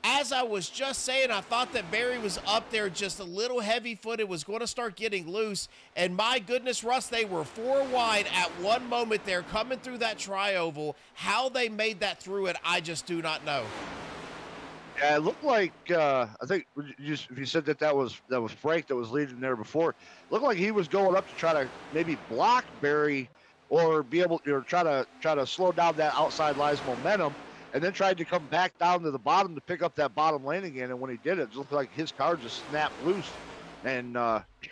As I was just saying, I thought that Barry was up there just a little heavy-footed, was going to start getting loose. And my goodness, Russ, they were 4 wide at one moment there coming through that tri-oval. How they made that through it, I just do not know. Yeah, it looked like I think if you said that was Frank that was leading there before, it looked like he was going up to try to maybe block Barry or be able to try to slow down that outside line's momentum, and then tried to come back down to the bottom to pick up that bottom lane again. And when he did, it looked like his car just snapped loose. And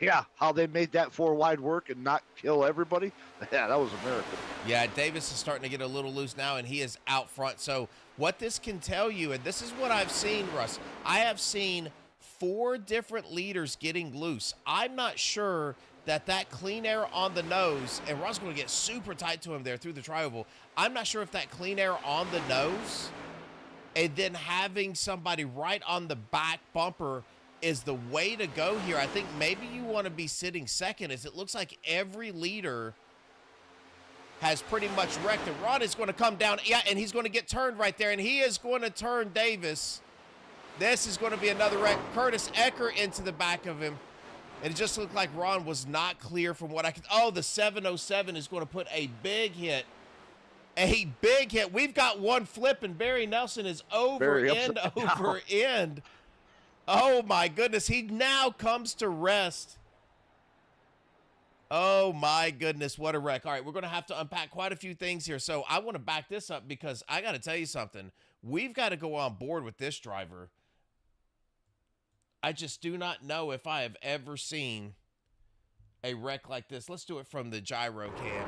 yeah, how they made that 4 wide work and not kill everybody, yeah, that was a miracle. Yeah, Davis is starting to get a little loose now, and he is out front. So what this can tell you, and this is what I've seen, Russ, I have seen 4 different leaders getting loose. I'm not sure that clean air on the nose, and Russ going to get super tight to him there through the tri-oval. I'm not sure if that clean air on the nose and then having somebody right on the back bumper is the way to go here. I think maybe you want to be sitting second, as it looks like every leader has pretty much wrecked it. Ron is going to come down, yeah, and he's going to get turned right there, and he is going to turn Davis. This is going to be another wreck. Curtis Ecker into the back of him. And it just looked like Ron was not clear from what I could. Oh, the 707 is going to put a big hit. A big hit. We've got one flip, and Barry Nelson is over end. Oh, my goodness. He now comes to rest. Oh, my goodness. What a wreck. All right, we're going to have to unpack quite a few things here. So I want to back this up because I got to tell you something. We've got to go on board with this driver. I just do not know if I have ever seen a wreck like this. Let's do it from the gyro cam here.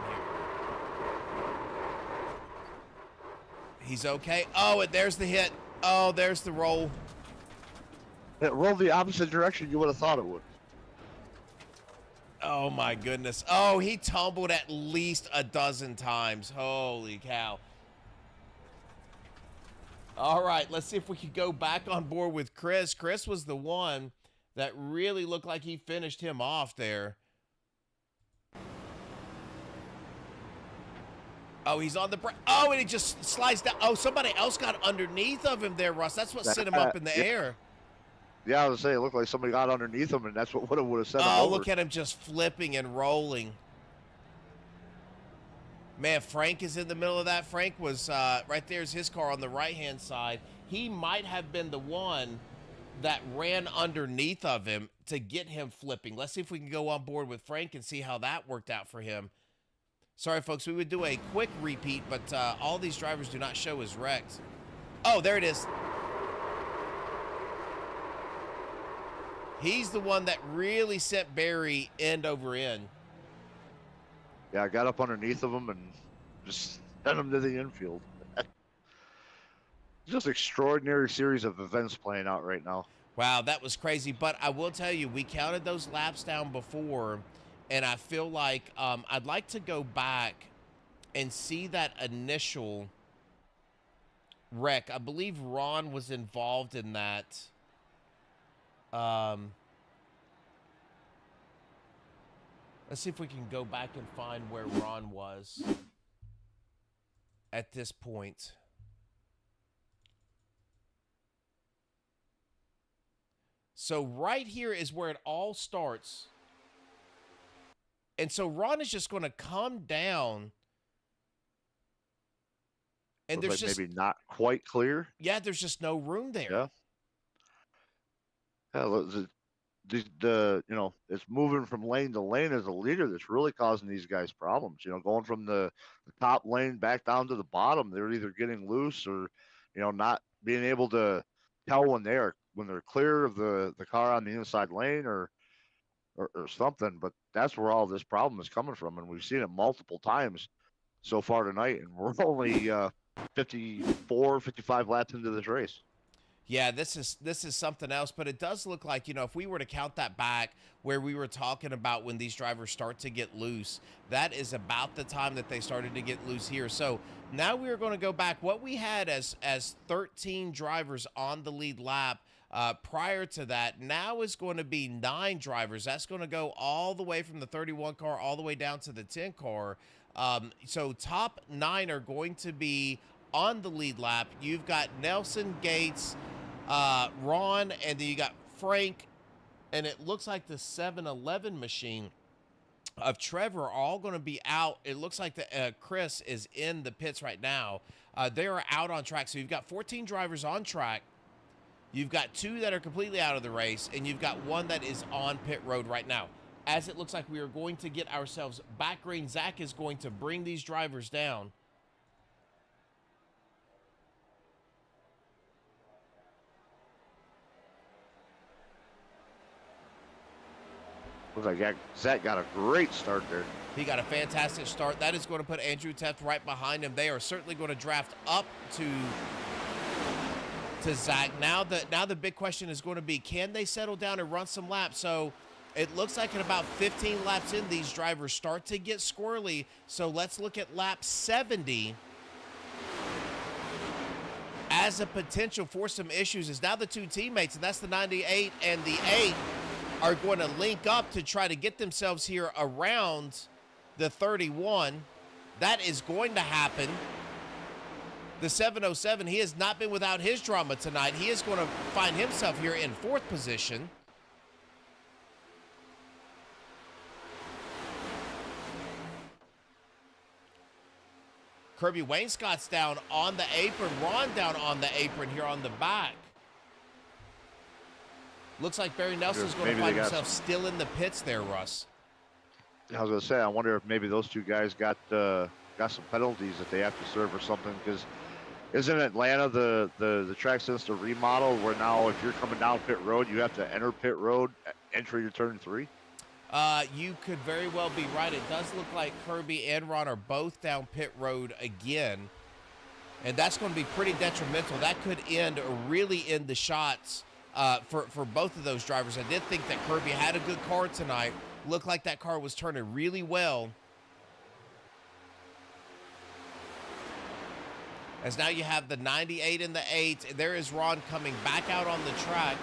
He's okay. Oh, and there's the hit. Oh, there's the roll. It rolled the opposite direction you would have thought it would. Oh, my goodness. Oh, he tumbled at least a dozen times. Holy cow. All right, let's see if we could go back on board with Chris. Chris was the one that really looked like he finished him off there. Oh, he's on the break. Oh, and he just slides down. Oh, somebody else got underneath of him there, Russ. That's what sent him up in the air. Yeah, I was saying, it looked like somebody got underneath him, and that's what would have sent him over. Oh, look at him just flipping and rolling. Man, Frank is in the middle of that. Frank was right there's his car on the right-hand side. He might have been the one that ran underneath of him to get him flipping. Let's see if we can go on board with Frank and see how that worked out for him. Sorry, folks, we would do a quick repeat, but all these drivers do not show as wrecked. Oh, there it is. He's the one that really sent Barry end over end. Yeah, I got up underneath of him and just sent him to the infield. Just extraordinary series of events playing out right now. Wow, that was crazy. But I will tell you, we counted those laps down before, and I feel like I'd like to go back and see that initial wreck. I believe Ron was involved in that. Let's see if we can go back and find where Ron was at this point. So right here is where it all starts. And so Ron is just going to come down. And Looks there's like just maybe not quite clear. yeah, there's just no room there. Yeah. Yeah, the it's moving from lane to lane as a leader that's really causing these guys problems. Going from the top lane back down to the bottom, they're either getting loose or not being able to tell when they're clear of the car on the inside lane or something. But that's where all this problem is coming from, and we've seen it multiple times so far tonight, and we're only 54, 55 laps into this race. Yeah, this is something else, but it does look like, if we were to count that back where we were talking about when these drivers start to get loose, that is about the time that they started to get loose here. So now we are going to go back. What we had as 13 drivers on the lead lap prior to that now is going to be 9 drivers. That's going to go all the way from the 31 car all the way down to the 10 car. So top 9 are going to be on the lead lap. You've got Nelson, Gates, Ron, and then you got Frank, and it looks like the 7-Eleven machine of Trevor are all going to be out. It looks like the Chris is in the pits right now. They are out on track. So you've got 14 drivers on track. You've got 2 that are completely out of the race, and you've got 1 that is on pit road right now. As it looks like we are going to get ourselves back green, Zach is going to bring these drivers down. Looks like Zach got a great start there. He got a fantastic start. That is going to put Andrew Teft right behind him. They are certainly going to draft up to Zach. Now the big question is going to be, can they settle down and run some laps? So it looks like at about 15 laps in, these drivers start to get squirrely. So let's look at lap 70 as a potential for some issues. Is now the 2 teammates, and that's the 98 and the 8, are going to link up to try to get themselves here around the 31. That is going to happen. The 707, he has not been without his drama tonight. He is going to find himself here in 4th position. Kirby Wainscott's down on the apron. Ron down on the apron here on the back. Looks like Barry Nelson's going to find himself still in the pits there, Russ. I was going to say, I wonder if maybe those 2 guys got some penalties that they have to serve or something, because isn't Atlanta the track since the remodel where now if you're coming down pit road, you have to enter pit road, entry to turn 3? You could very well be right. It does look like Kirby and Ron are both down pit road again, and that's going to be pretty detrimental. That could really end the shots for both of those drivers. I did think that Kirby had a good car tonight. Looked like that car was turning really well. As now you have the 98 and the 8. There is Ron coming back out on the track.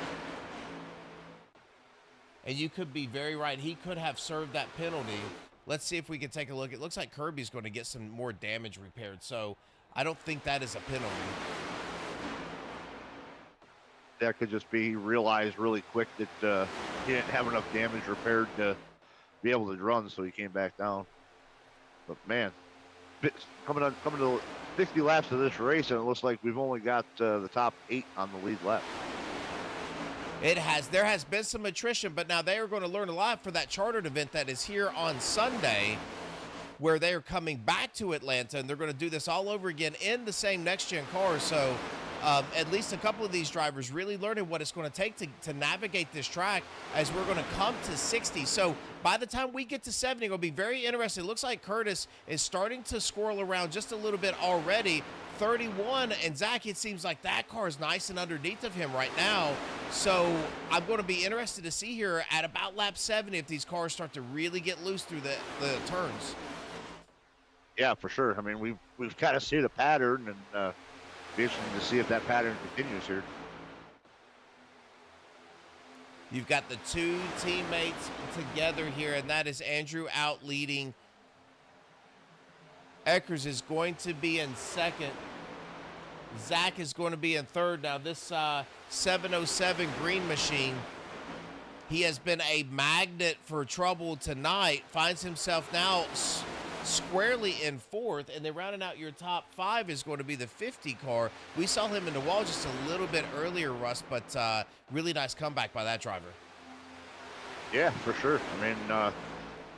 And you could be very right. He could have served that penalty. Let's see if we can take a look. It looks like Kirby's going to get some more damage repaired. So I don't think that is a penalty. That could just be he realized really quick that he didn't have enough damage repaired to be able to run, so he came back down. But man, coming to 60 laps of this race, and it looks like we've only got the top 8 on the lead lap. There has been some attrition, but now they are going to learn a lot for that chartered event that is here on Sunday, where they are coming back to Atlanta, and they're going to do this all over again in the same next-gen car. So at least a couple of these drivers really learning what it's going to take to navigate this track as we're going to come to 60. So by the time we get to 70, it'll be very interesting. It looks like Curtis is starting to squirrel around just a little bit already. 31, and Zach, it seems like that car is nice and underneath of him right now. So I'm going to be interested to see here at about lap 70 if these cars start to really get loose through the turns. Yeah, for sure. I mean, we've kind of seen a pattern, and be interesting to see if that pattern continues here. You've got the two teammates together here, and that is Andrew out leading. Eckers is going to be in second. Zach is going to be in third. Now, this 707 Green Machine, he has been a magnet for trouble tonight, finds himself now squarely in fourth, and then rounding out your top five is going to be the 50 car. We saw him in the wall just a little bit earlier, Russ, but really nice comeback by that driver. Yeah, for sure. I mean,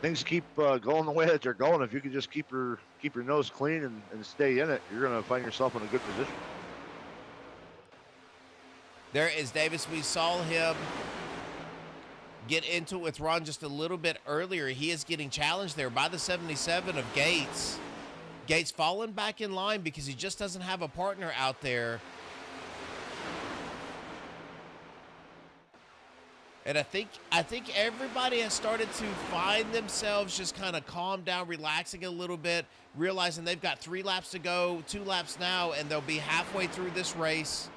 things keep going the way that they're going. If you can just keep your nose clean and stay in it, you're going to find yourself in a good position. There is Davis. We saw him get into it with Ron just a little bit earlier. He is getting challenged there by the 77 of Gates. Gates falling back in line because he just doesn't have a partner out there. And I think everybody has started to find themselves just kind of calm down, relaxing a little bit, realizing they've got 3 laps to go, 2 laps now, and they'll be halfway through this race.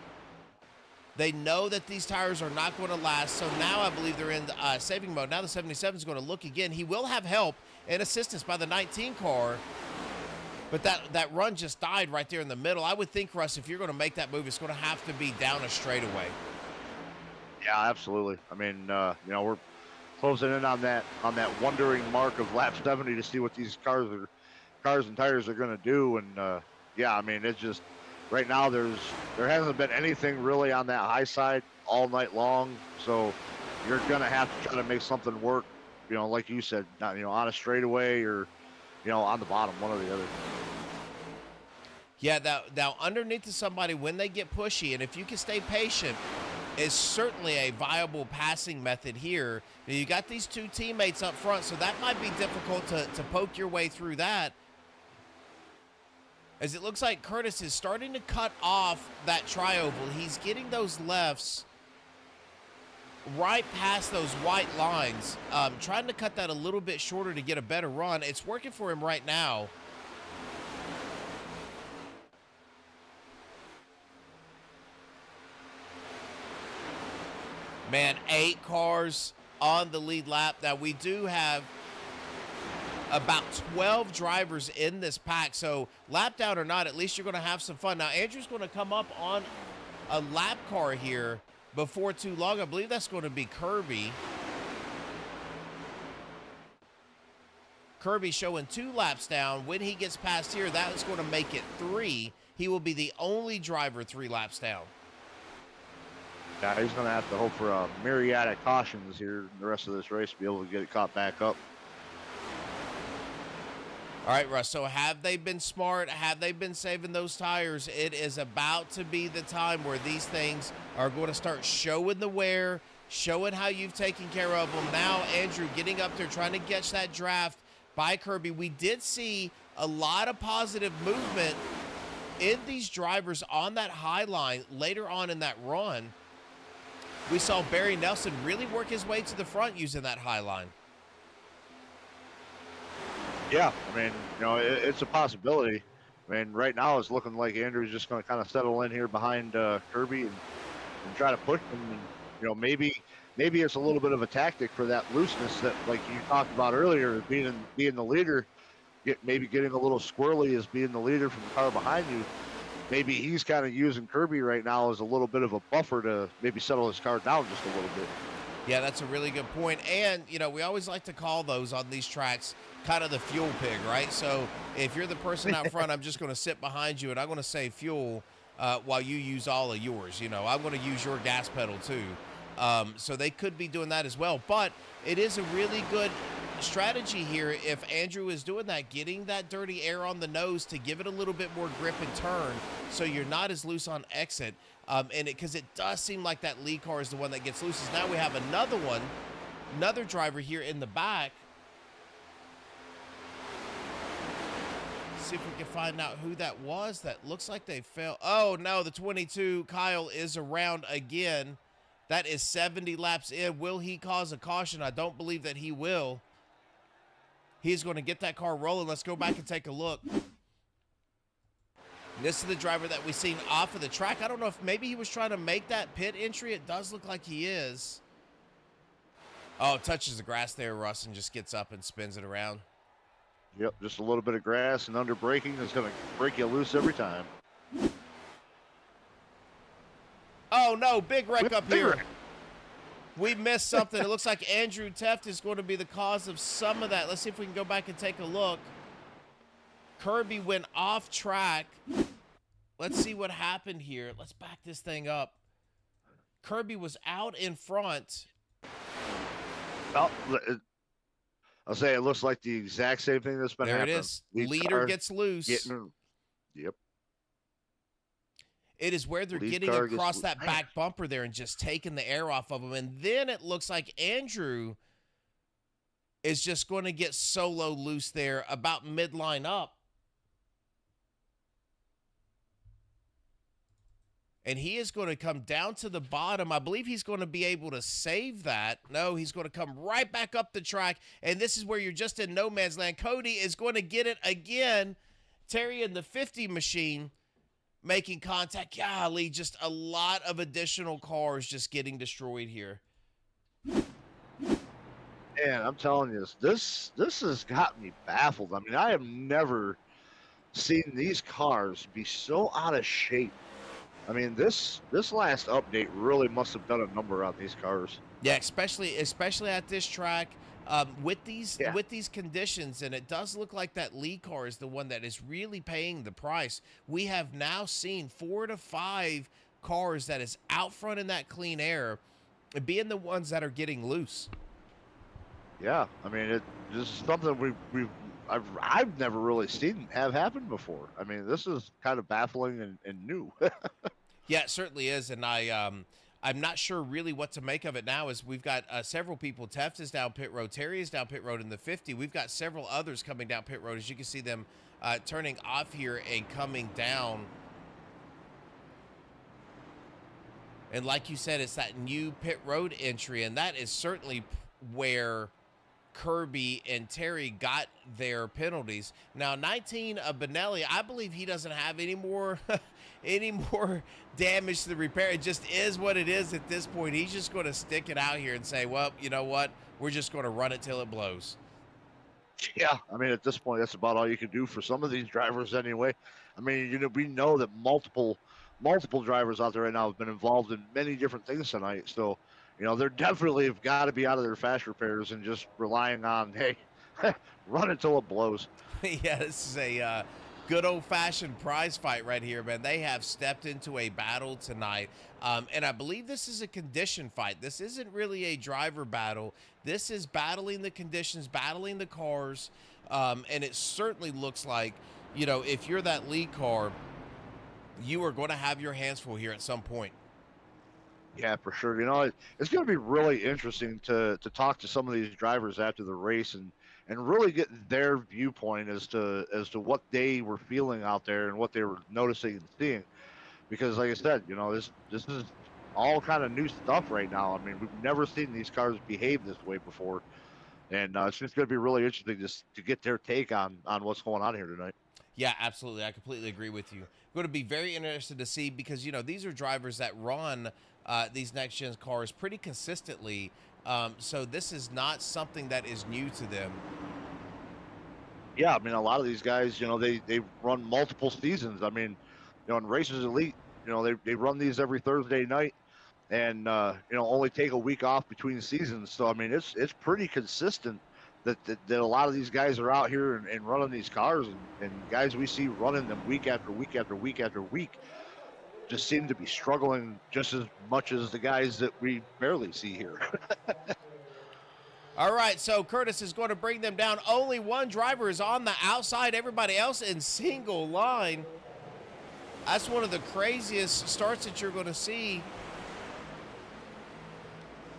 They know that these tires are not going to last, so now I believe they're in saving mode. Now the 77 is going to look again. He will have help and assistance by the 19 car, but that run just died right there in the middle. I would think, Russ, if you're going to make that move, it's going to have to be down a straightaway. Yeah, absolutely. I mean, we're closing in on that wondering mark of lap 70 to see what these cars and tires are going to do, and yeah, I mean, it's just. Right now, there hasn't been anything really on that high side all night long, so you're gonna have to try to make something work. Like you said, not on a straightaway or on the bottom, one or the other. Yeah, now underneath to somebody when they get pushy, and if you can stay patient, is certainly a viable passing method here. You got these two teammates up front, so that might be difficult to poke your way through that. As it looks like Curtis is starting to cut off that tri-oval. He's getting those lefts right past those white lines, trying to cut that a little bit shorter to get a better run. It's working for him right now. Man, 8 cars on the lead lap. Now, we do have about 12 drivers in this pack, so lap down or not, at least you're going to have some fun. Now, Andrew's going to come up on a lap car here before too long. I believe that's going to be Kirby. Kirby showing 2 laps down. When he gets past here, that is going to make it 3. He will be the only driver 3 laps down. Yeah, he's going to have to hope for a myriad of cautions here in the rest of this race to be able to get it caught back up. All right, Russ, so have they been smart? Have they been saving those tires? It is about to be the time where these things are going to start showing the wear, showing how you've taken care of them. Now, Andrew getting up there, trying to catch that draft by Kirby. We did see a lot of positive movement in these drivers on that high line later on in that run. We saw Barry Nelson really work his way to the front using that high line. Yeah, I mean, it's a possibility. I mean, right now it's looking like Andrew's just going to kind of settle in here behind Kirby and try to push him. And, maybe it's a little bit of a tactic for that looseness that, like you talked about earlier, being the leader, maybe getting a little squirrely as being the leader from the car behind you. Maybe he's kind of using Kirby right now as a little bit of a buffer to maybe settle his car down just a little bit. Yeah, that's a really good point. And, we always like to call those on these tracks kind of the fuel pig, right? So if you're the person out front, I'm just going to sit behind you and I'm going to save fuel while you use all of yours. I'm going to use your gas pedal too. So they could be doing that as well. But it is a really good strategy here if Andrew is doing that, getting that dirty air on the nose to give it a little bit more grip and turn so you're not as loose on exit. Because it does seem like that lead car is the one that gets loose. Now we have another driver here in the back. see if we can find out who that was. That looks like they fell. Oh, no, the 22, Kyle, is around again. That is 70 laps in. Will he cause a caution? I don't believe that he will. He's going to get that car rolling. Let's go back and take a look. This is the driver that we've seen off of the track. I don't know if maybe he was trying to make that pit entry. It does look like he is. Oh, touches the grass there, Russ, and just gets up and spins it around. Yep, just a little bit of grass and under braking is going to break you loose every time. Oh, no, big wreck up here. We missed something. It looks like Andrew Teft is going to be the cause of some of that. Let's see if we can go back and take a look. Kirby went off track. Let's see what happened here. Let's back this thing up. Kirby was out in front. Oh, I'll say it looks like the exact same thing that's been happening. There it is. Leader gets loose. Yep. It is where they're getting across that back bumper there and just taking the air off of them. And then it looks like Andrew is just going to get solo loose there about midline up. And he is going to come down to the bottom. I believe he's going to be able to save that. No, he's going to come right back up the track. And this is where you're just in no man's land. Cody is going to get it again. Terry in the 50 machine making contact. Golly, just a lot of additional cars just getting destroyed here. Man, I'm telling you, this has got me baffled. I mean, I have never seen these cars be so out of shape. I mean, this last update really must have done a number on these cars. Yeah, especially at this track with these conditions, and it does look like that Lee car is the one that is really paying the price. We have now seen 4 to 5 cars that is out front in that clean air, being the ones that are getting loose. Yeah, I mean, this is something I've never really seen have happened before. I mean, this is kind of baffling and new. Yeah, it certainly is, and I'm not sure really what to make of it now. As we've got several people. Teft is down pit road. Terry is down pit road in the 50. We've got several others coming down pit road. As you can see them turning off here and coming down. And like you said, it's that new pit road entry, and that is certainly where Kirby and Terry got their penalties. Now, 19 of Benelli, I believe he doesn't have any more damage to the repair. It just is what it is at this point. He's just going to stick it out here and say, well, you know what? We're just going to run it till it blows. Yeah, I mean, at this point, that's about all you can do for some of these drivers anyway. I mean, we know that multiple drivers out there right now have been involved in many different things tonight. So, they're definitely have got to be out of their fast repairs and just relying on, hey, run it till it blows. Yeah, this is a good old-fashioned prize fight right here, man. They have stepped into a battle tonight, and I believe this is a condition fight. This isn't really a driver battle. This is battling the conditions, battling the cars, and it certainly looks like, if you're that lead car, you are going to have your hands full here at some point. Yeah, for sure. It's going to be really interesting to talk to some of these drivers after the race and really get their viewpoint as to what they were feeling out there and what they were noticing and seeing. Because, like I said, this is all kind of new stuff right now. I mean, we've never seen these cars behave this way before, and it's just going to be really interesting to get their take on what's going on here tonight. Yeah, absolutely. I completely agree with you. I'm going to be very interested to see because, these are drivers that run these next-gen cars pretty consistently. So this is not something that is new to them. Yeah, I mean, a lot of these guys, they run multiple seasons. I mean, in Racers Elite, they run these every Thursday night and, only take a week off between seasons. So, I mean, it's pretty consistent that a lot of these guys are out here and running these cars and guys we see running them week after week after week after week just seem to be struggling just as much as the guys that we barely see here. All right, so Curtis is going to bring them down. Only one driver is on the outside. Everybody else in single line. That's one of the craziest starts that you're going to see.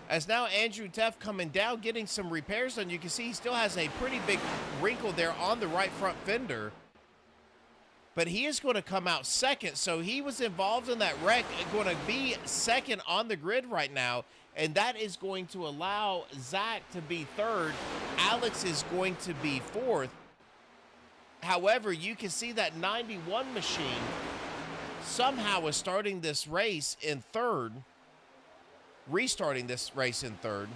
As now Andrew Teft coming down, getting some repairs done. You can see he still has a pretty big wrinkle there on the right front fender. but he is going to come out second. So he was involved in that wreck, going to be second on the grid right now. And that is going to allow Zach to be third. Alex is going to be fourth. However, you can see that 91 machine somehow is starting this race in third, restarting this race in third.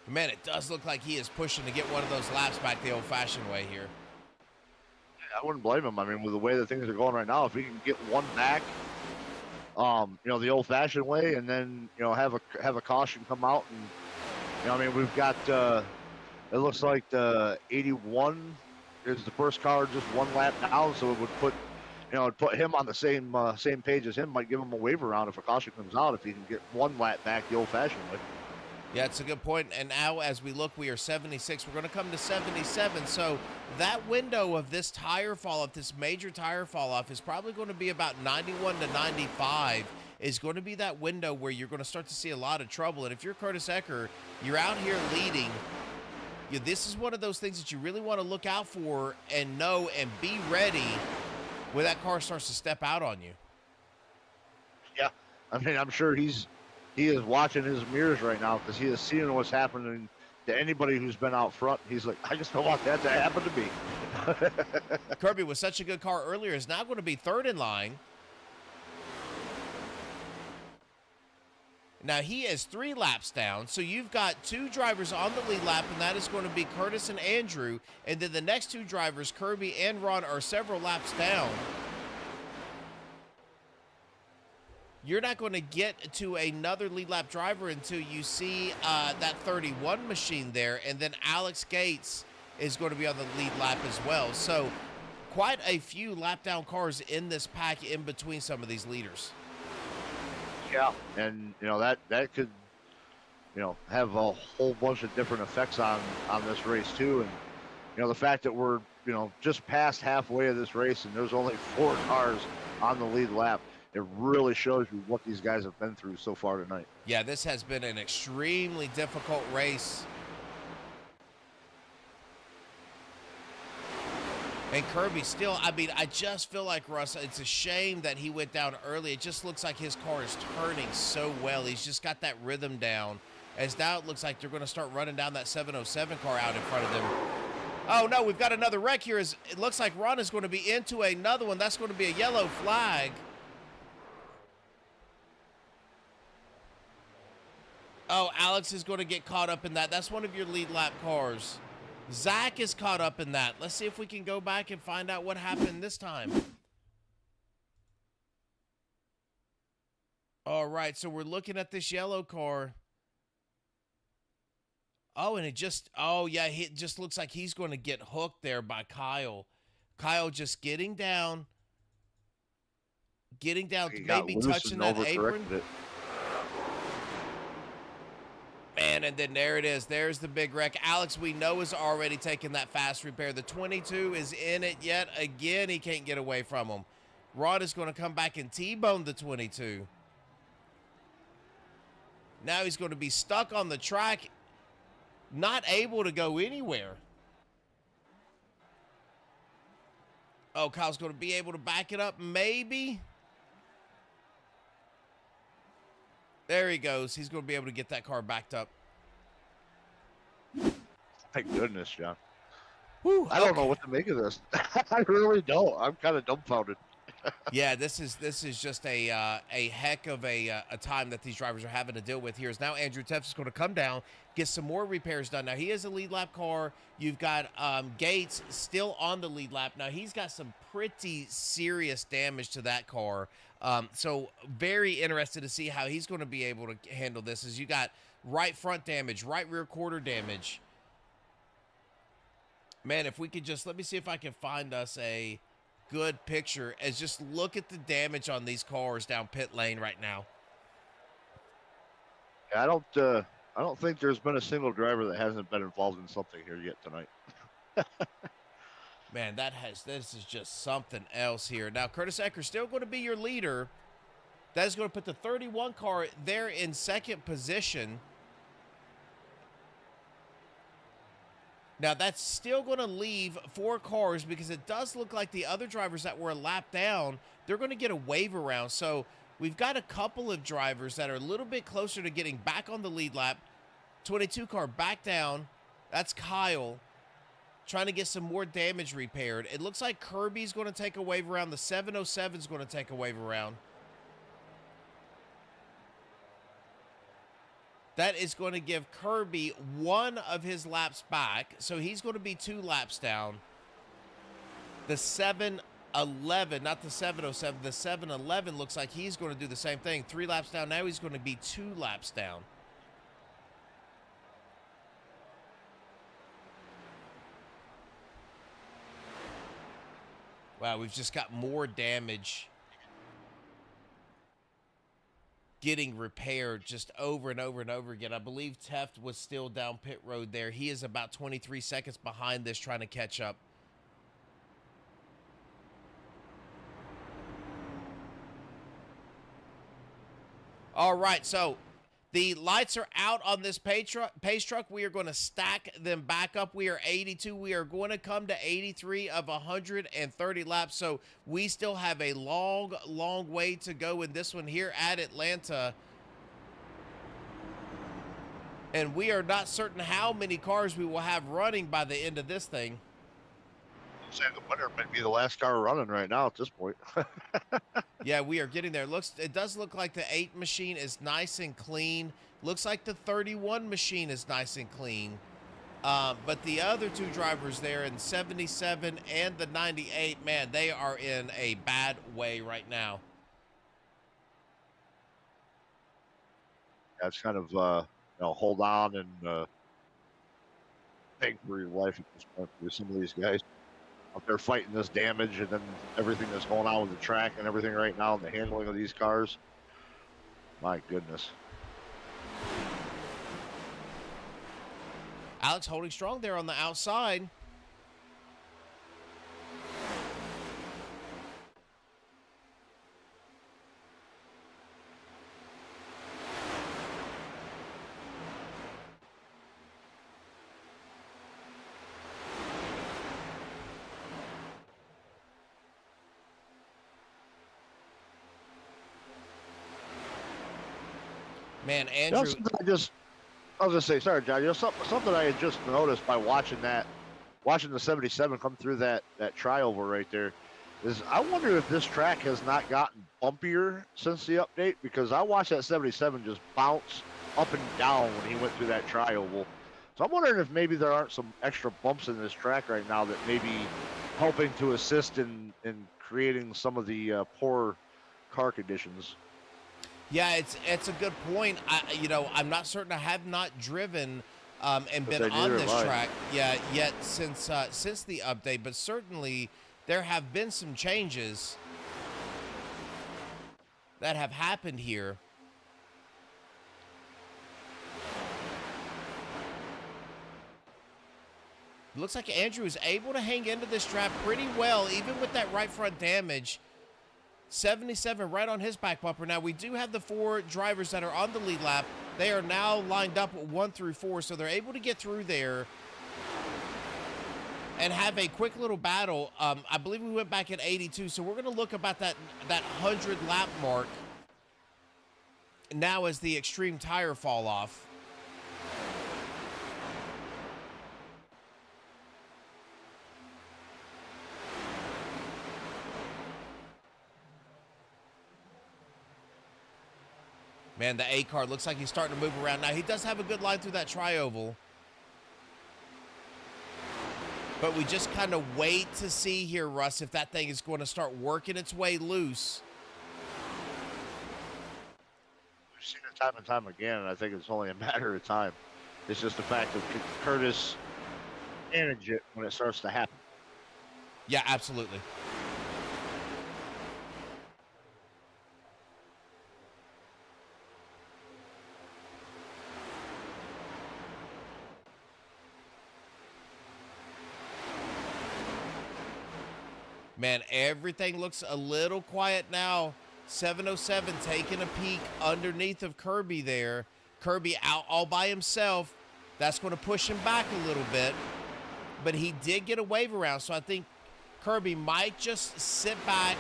Man, it does look like he is pushing to get one of those laps back the old-fashioned way here. I wouldn't blame him. I mean, with the way that things are going right now, if he can get one back, the old-fashioned way, and then have a caution come out, and I mean, we've got it looks like the 81 is the first car just one lap down, so it would put him on the same page as him. Might give him a waiver round if a caution comes out if he can get one lap back the old-fashioned way. Yeah, it's a good point. And now as we look, we are 76. We're going to come to 77. So that window of this tire fall off, this major tire fall off, is probably going to be about 91 to 95 is going to be that window where you're going to start to see a lot of trouble. And if you're Curtis Ecker, you're out here leading. This is one of those things that you really want to look out for and know and be ready when that car starts to step out on you. Yeah, I mean, I'm sure he is watching his mirrors right now because he is seeing what's happening to anybody who's been out front. He's like, I just don't want that to happen to me. Kirby with such a good car earlier is now going to be third in line. Now he is 3 laps down, so you've got 2 drivers on the lead lap, and that is going to be Curtis and Andrew. And then the next 2 drivers, Kirby and Ron, are several laps down. You're not going to get to another lead lap driver until you see that 31 machine there, and then Alex Gates is going to be on the lead lap as well. So quite a few lap down cars in this pack in between some of these leaders. Yeah, and that could have a whole bunch of different effects on this race too. And the fact that we're just past halfway of this race and there's only 4 cars on the lead lap, it really shows you what these guys have been through so far tonight. Yeah, this has been an extremely difficult race. And Kirby still, I mean, I just feel like, Russ, it's a shame that he went down early. It just looks like his car is turning so well. He's just got that rhythm down. As now it looks like they're going to start running down that 707 car out in front of them. Oh, no, we've got another wreck here. It looks like Ron is going to be into another one. That's going to be a yellow flag. Oh, Alex is going to get caught up in that. That's one of your lead lap cars. Zach is caught up in that. Let's see if we can go back and find out what happened this time. All right, so we're looking at this yellow car. Oh, and it just looks like he's going to get hooked there by Kyle. Kyle just getting down, maybe touching that apron. Man, and then there it is. There's the big wreck. Alex, we know, is already taking that fast repair. The 22 is in it yet again. He can't get away from him. Rod is going to come back and T-bone the 22. Now he's going to be stuck on the track, not able to go anywhere. Oh, Kyle's going to be able to back it up, maybe. There he goes. He's going to be able to get that car backed up. Thank goodness, John. Whew, I don't know what to make of this. I really don't. I'm kind of dumbfounded. Yeah, this is just a heck of a time that these drivers are having to deal with here. Is now Andrew Tefts is going to come down, get some more repairs done. Now, he is a lead lap car. You've got Gates still on the lead lap. Now, he's got some pretty serious damage to that car. So very interested to see how he's going to be able to handle this. As you got right front damage, right rear quarter damage. Man, if we could just, let me see if I can find us a good picture as just look at the damage on these cars down pit lane right now. I don't think there's been a single driver that hasn't been involved in something here yet tonight. Man, this is just something else here. Now, Curtis Ecker still going to be your leader. That is going to put the 31 car there in second position. Now, that's still going to leave 4 cars because it does look like the other drivers that were a lap down, they're going to get a wave around. So we've got a couple of drivers that are a little bit closer to getting back on the lead lap. 22 car back down. That's Kyle trying to get some more damage repaired. It looks like Kirby's going to take a wave around. The 707 is going to take a wave around. That is going to give Kirby 1 of his laps back. So he's going to be 2 laps down. The 711, not the 707, the 711 looks like he's going to do the same thing. 3 laps down. Now he's going to be 2 laps down. Wow, we've just got more damage getting repaired just over and over and over again. I believe Teft was still down pit road there. He is about 23 seconds behind this, trying to catch up. All right, so the lights are out on this pace truck. We are going to stack them back up. We are 82. We are going to come to 83 of 130 laps. So we still have a long, long way to go in this one here at Atlanta. And we are not certain how many cars we will have running by the end of this thing. I'm saying the winner might be the last car running right now at this point. Yeah, we are getting there. It does look like the 8 machine is nice and clean. Looks like the 31 machine is nice and clean. But the other 2 drivers there in 77 and the 98, man, they are in a bad way right now. That's kind of, hold on and beg for your life at this point for some of these guys out there fighting this damage and then everything that's going on with the track and everything right now and the handling of these cars. My goodness. Alex holding strong there on the outside. Man, Andrew. I was gonna say, sorry, John. Something I had just noticed by watching the 77 come through that trioval right there, is I wonder if this track has not gotten bumpier since the update, because I watched that 77 just bounce up and down when he went through that trioval. So I'm wondering if maybe there aren't some extra bumps in this track right now that may be helping to assist in creating some of the poor car conditions. Yeah, it's a good point. I'm not certain. I have not driven and been on this track yet since the update, but certainly there have been some changes that have happened here. Looks like Andrew is able to hang into this track pretty well, even with that right front damage. 77 right on his back bumper. Now, we do have the 4 drivers that are on the lead lap. They are now lined up 1 through 4, so they're able to get through there and have a quick little battle. I believe we went back at 82, so we're going to look about that 100 lap mark now as the extreme tire fall off. Man, the A car looks like he's starting to move around. Now, he does have a good line through that trioval. But we just kind of wait to see here, Russ, if that thing is going to start working its way loose. We've seen it time and time again, and I think it's only a matter of time. It's just the fact that Curtis manage it when it starts to happen. Yeah, absolutely. Man, everything looks a little quiet now. 707 taking a peek underneath of Kirby there. Kirby out all by himself. That's going to push him back a little bit. but he did get a wave around. So I think Kirby might just sit back,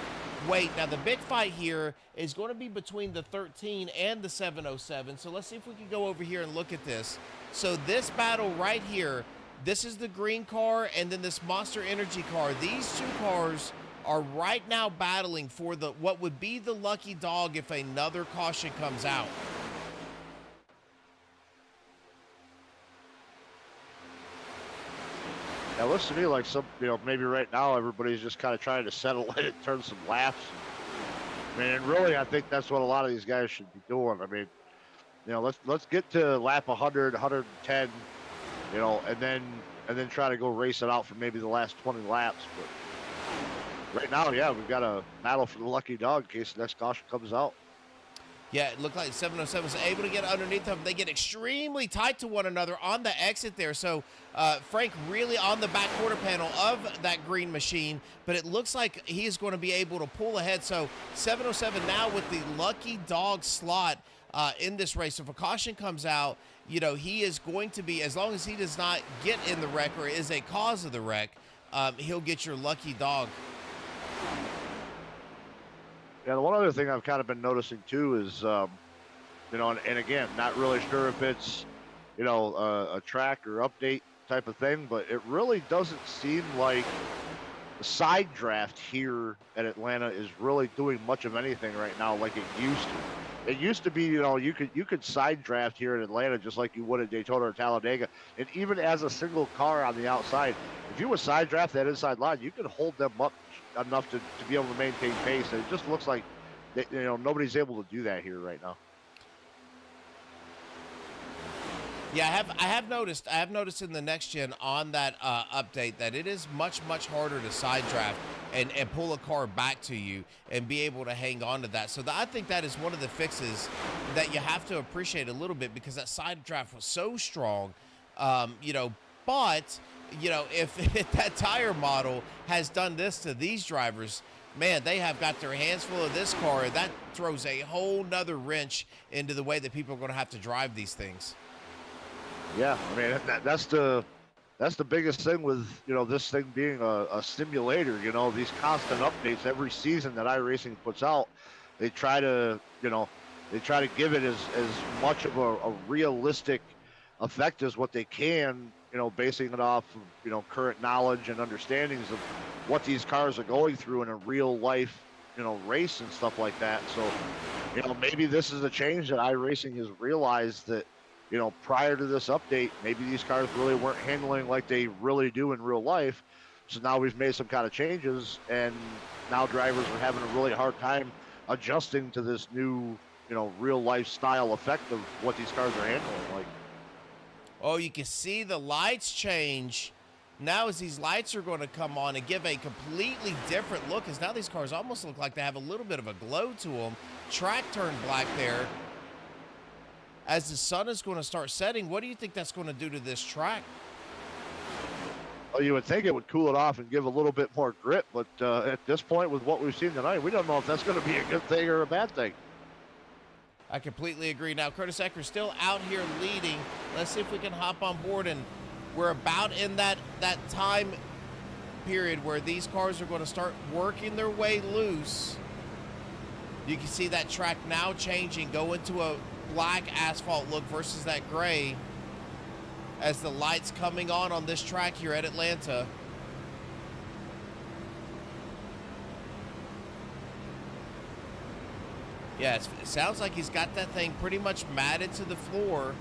wait. Now, the big fight here is going to be between the 13 and the 707. So let's see if we can go over here and look at this. So this battle right here, this is the green car and then this Monster Energy car. These two cars are right now battling for the what would be the lucky dog if another caution comes out. Now, looks to me like maybe right now everybody's just kind of trying to settle it and turn some laps. I mean, and really, I think that's what a lot of these guys should be doing. I mean, let's get to lap 100, 110, and then try to go race it out for maybe the last 20 laps. But right now, yeah, we've got a battle for the lucky dog in case the next caution comes out. Yeah, it looked like 707 was able to get underneath them. They get extremely tight to one another on the exit there. So Frank really on the back quarter panel of that green machine, but it looks like he is going to be able to pull ahead. So 707 now with the lucky dog slot in this race. So if a caution comes out, he is going to be, as long as he does not get in the wreck or is a cause of the wreck, he'll get your lucky dog. Yeah, the one other thing I've kind of been noticing too is, and again, not really sure if it's, a track or update type of thing, but it really doesn't seem like the side draft here at Atlanta is really doing much of anything right now like it used to. It used to be, you could side draft here in Atlanta just like you would at Daytona or Talladega, and even as a single car on the outside, if you would side draft that inside line, you could hold them up enough to be able to maintain pace. And it just looks like nobody's able to do that here right now. Yeah, I have noticed in the next gen on that update that it is much harder to side draft and pull a car back to you and be able to hang on to that. So I think that is one of the fixes that you have to appreciate a little bit, because that side draft was so strong, but if that tire model has done this to these drivers, man, they have got their hands full of this car, and that throws a whole nother wrench into the way that people are going to have to drive these things. Yeah, I mean, that's the biggest thing with, this thing being a simulator, these constant updates every season that iRacing puts out. They try to give it as much of a realistic effect as what they can, basing it off of, current knowledge and understandings of what these cars are going through in a real life, race and stuff like that. So, maybe this is a change that iRacing has realized that, prior to this update, maybe these cars really weren't handling like they really do in real life. So now we've made some kind of changes, and now drivers are having a really hard time adjusting to this new, real life style effect of what these cars are handling like. Oh, you can see the lights change now as these lights are going to come on and give a completely different look, as now these cars almost look like they have a little bit of a glow to them. Track turned black there. As the sun is going to start setting, what do you think that's going to do to this track? Well, you would think it would cool it off and give a little bit more grip, but at this point with what we've seen tonight, we don't know if that's going to be a good thing or a bad thing. I completely agree. Now, Curtis Ecker still out here leading. Let's see if we can hop on board, and we're about in that time period where these cars are going to start working their way loose. You can see that track now changing, go into a black asphalt look versus that gray as the lights coming on this track here at Atlanta. Yeah, it sounds like he's got that thing pretty much matted to the floor.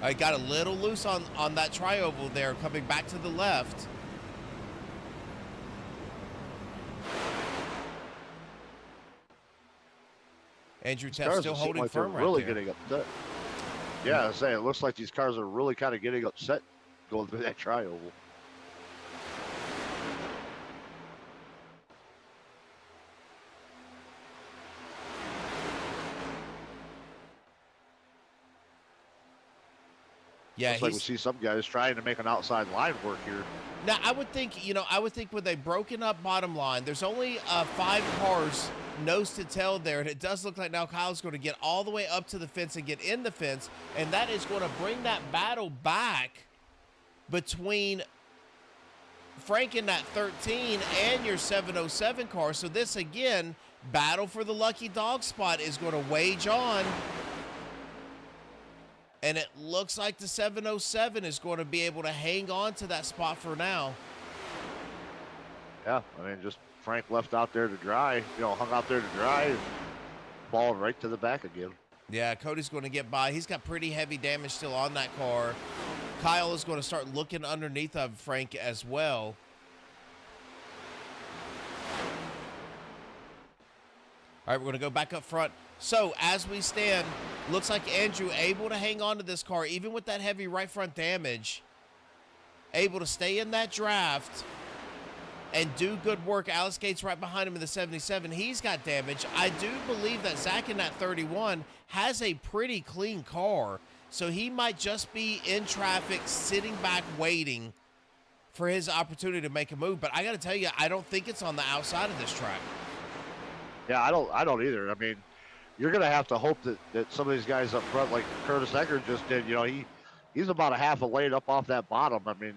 I got a little loose on that tri-oval there, coming back to the left. Andrew Teff still holding like firm they're really right there. getting upset. Yeah, I say it looks like these cars are really kind of getting upset going through that tri-oval. Yeah, Just like we see some guys trying to make an outside line work here. now I would think, I would think with a broken up bottom line, there's only 5 cars nose to tail there, and it does look like now Kyle's going to get all the way up to the fence and get in the fence, and that is going to bring that battle back between Frank in that 13 and your 707 car. So this, again, battle for the lucky dog spot is going to wage on. And it looks like the 707 is going to be able to hang on to that spot for now. Yeah, I mean, just Frank left out there to dry, hung out there to dry, and ball right to the back again. Yeah, Cody's going to get by. He's got pretty heavy damage still on that car. Kyle is going to start looking underneath of Frank as well. All right, we're going to go back up front. So as we stand, looks like Andrew able to hang on to this car, even with that heavy right front damage, able to stay in that draft and do good work. Alex Gates right behind him in the 77. He's got damage. I do believe that Zach in that 31 has a pretty clean car, so he might just be in traffic, sitting back, waiting for his opportunity to make a move. But I got to tell you, I don't think it's on the outside of this track. Yeah, I don't either. I mean, you're going to have to hope that some of these guys up front, like Curtis Eckert just did, he's about a half a lane up off that bottom. I mean,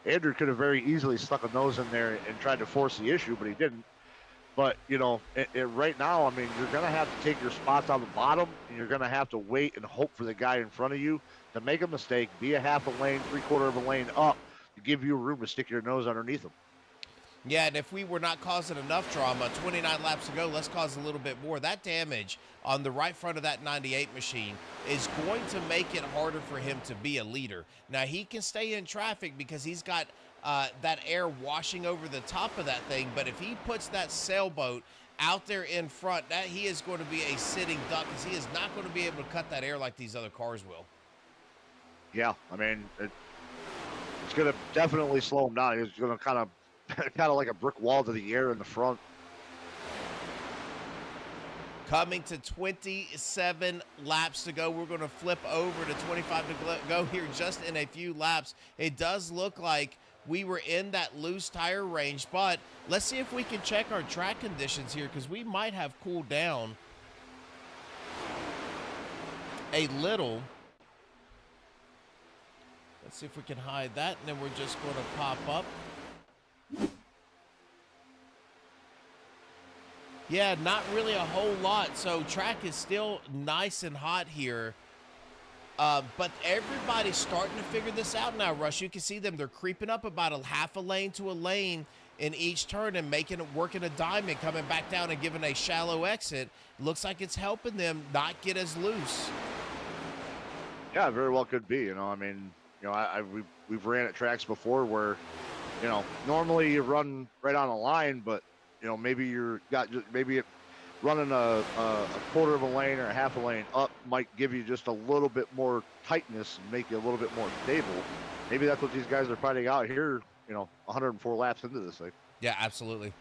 Andrew could have very easily stuck a nose in there and tried to force the issue, but he didn't. But, right now, I mean, you're going to have to take your spots on the bottom, and you're going to have to wait and hope for the guy in front of you to make a mistake, be a half a lane, 3/4 of a lane up, to give you room to stick your nose underneath him. Yeah, and if we were not causing enough drama, 29 laps to go, let's cause a little bit more. That damage on the right front of that 98 machine is going to make it harder for him to be a leader. Now, he can stay in traffic because he's got that air washing over the top of that thing, but if he puts that sailboat out there in front, that he is going to be a sitting duck because he is not going to be able to cut that air like these other cars will. Yeah, I mean, it's going to definitely slow him down. He's going to kind of like a brick wall to the air in the front. Coming to 27 laps to go. We're going to flip over to 25 to go here just in a few laps. It does look like we were in that loose tire range, but let's see if we can check our track conditions here because we might have cooled down a little. Let's see if we can hide that, and then we're just going to pop up. Yeah, not really a whole lot. So track is still nice and hot here. But everybody's starting to figure this out now, Rush. You can see them. They're creeping up about a half a lane to a lane in each turn and working a diamond, coming back down and giving a shallow exit. Looks like it's helping them not get as loose. Yeah, very well could be. I mean, we've ran at tracks before where, normally you run right on a line, but maybe running a 1/4 of a lane or a half a lane up might give you just a little bit more tightness and make you a little bit more stable. Maybe that's what these guys are finding out here, 104 laps into this thing. Yeah, absolutely.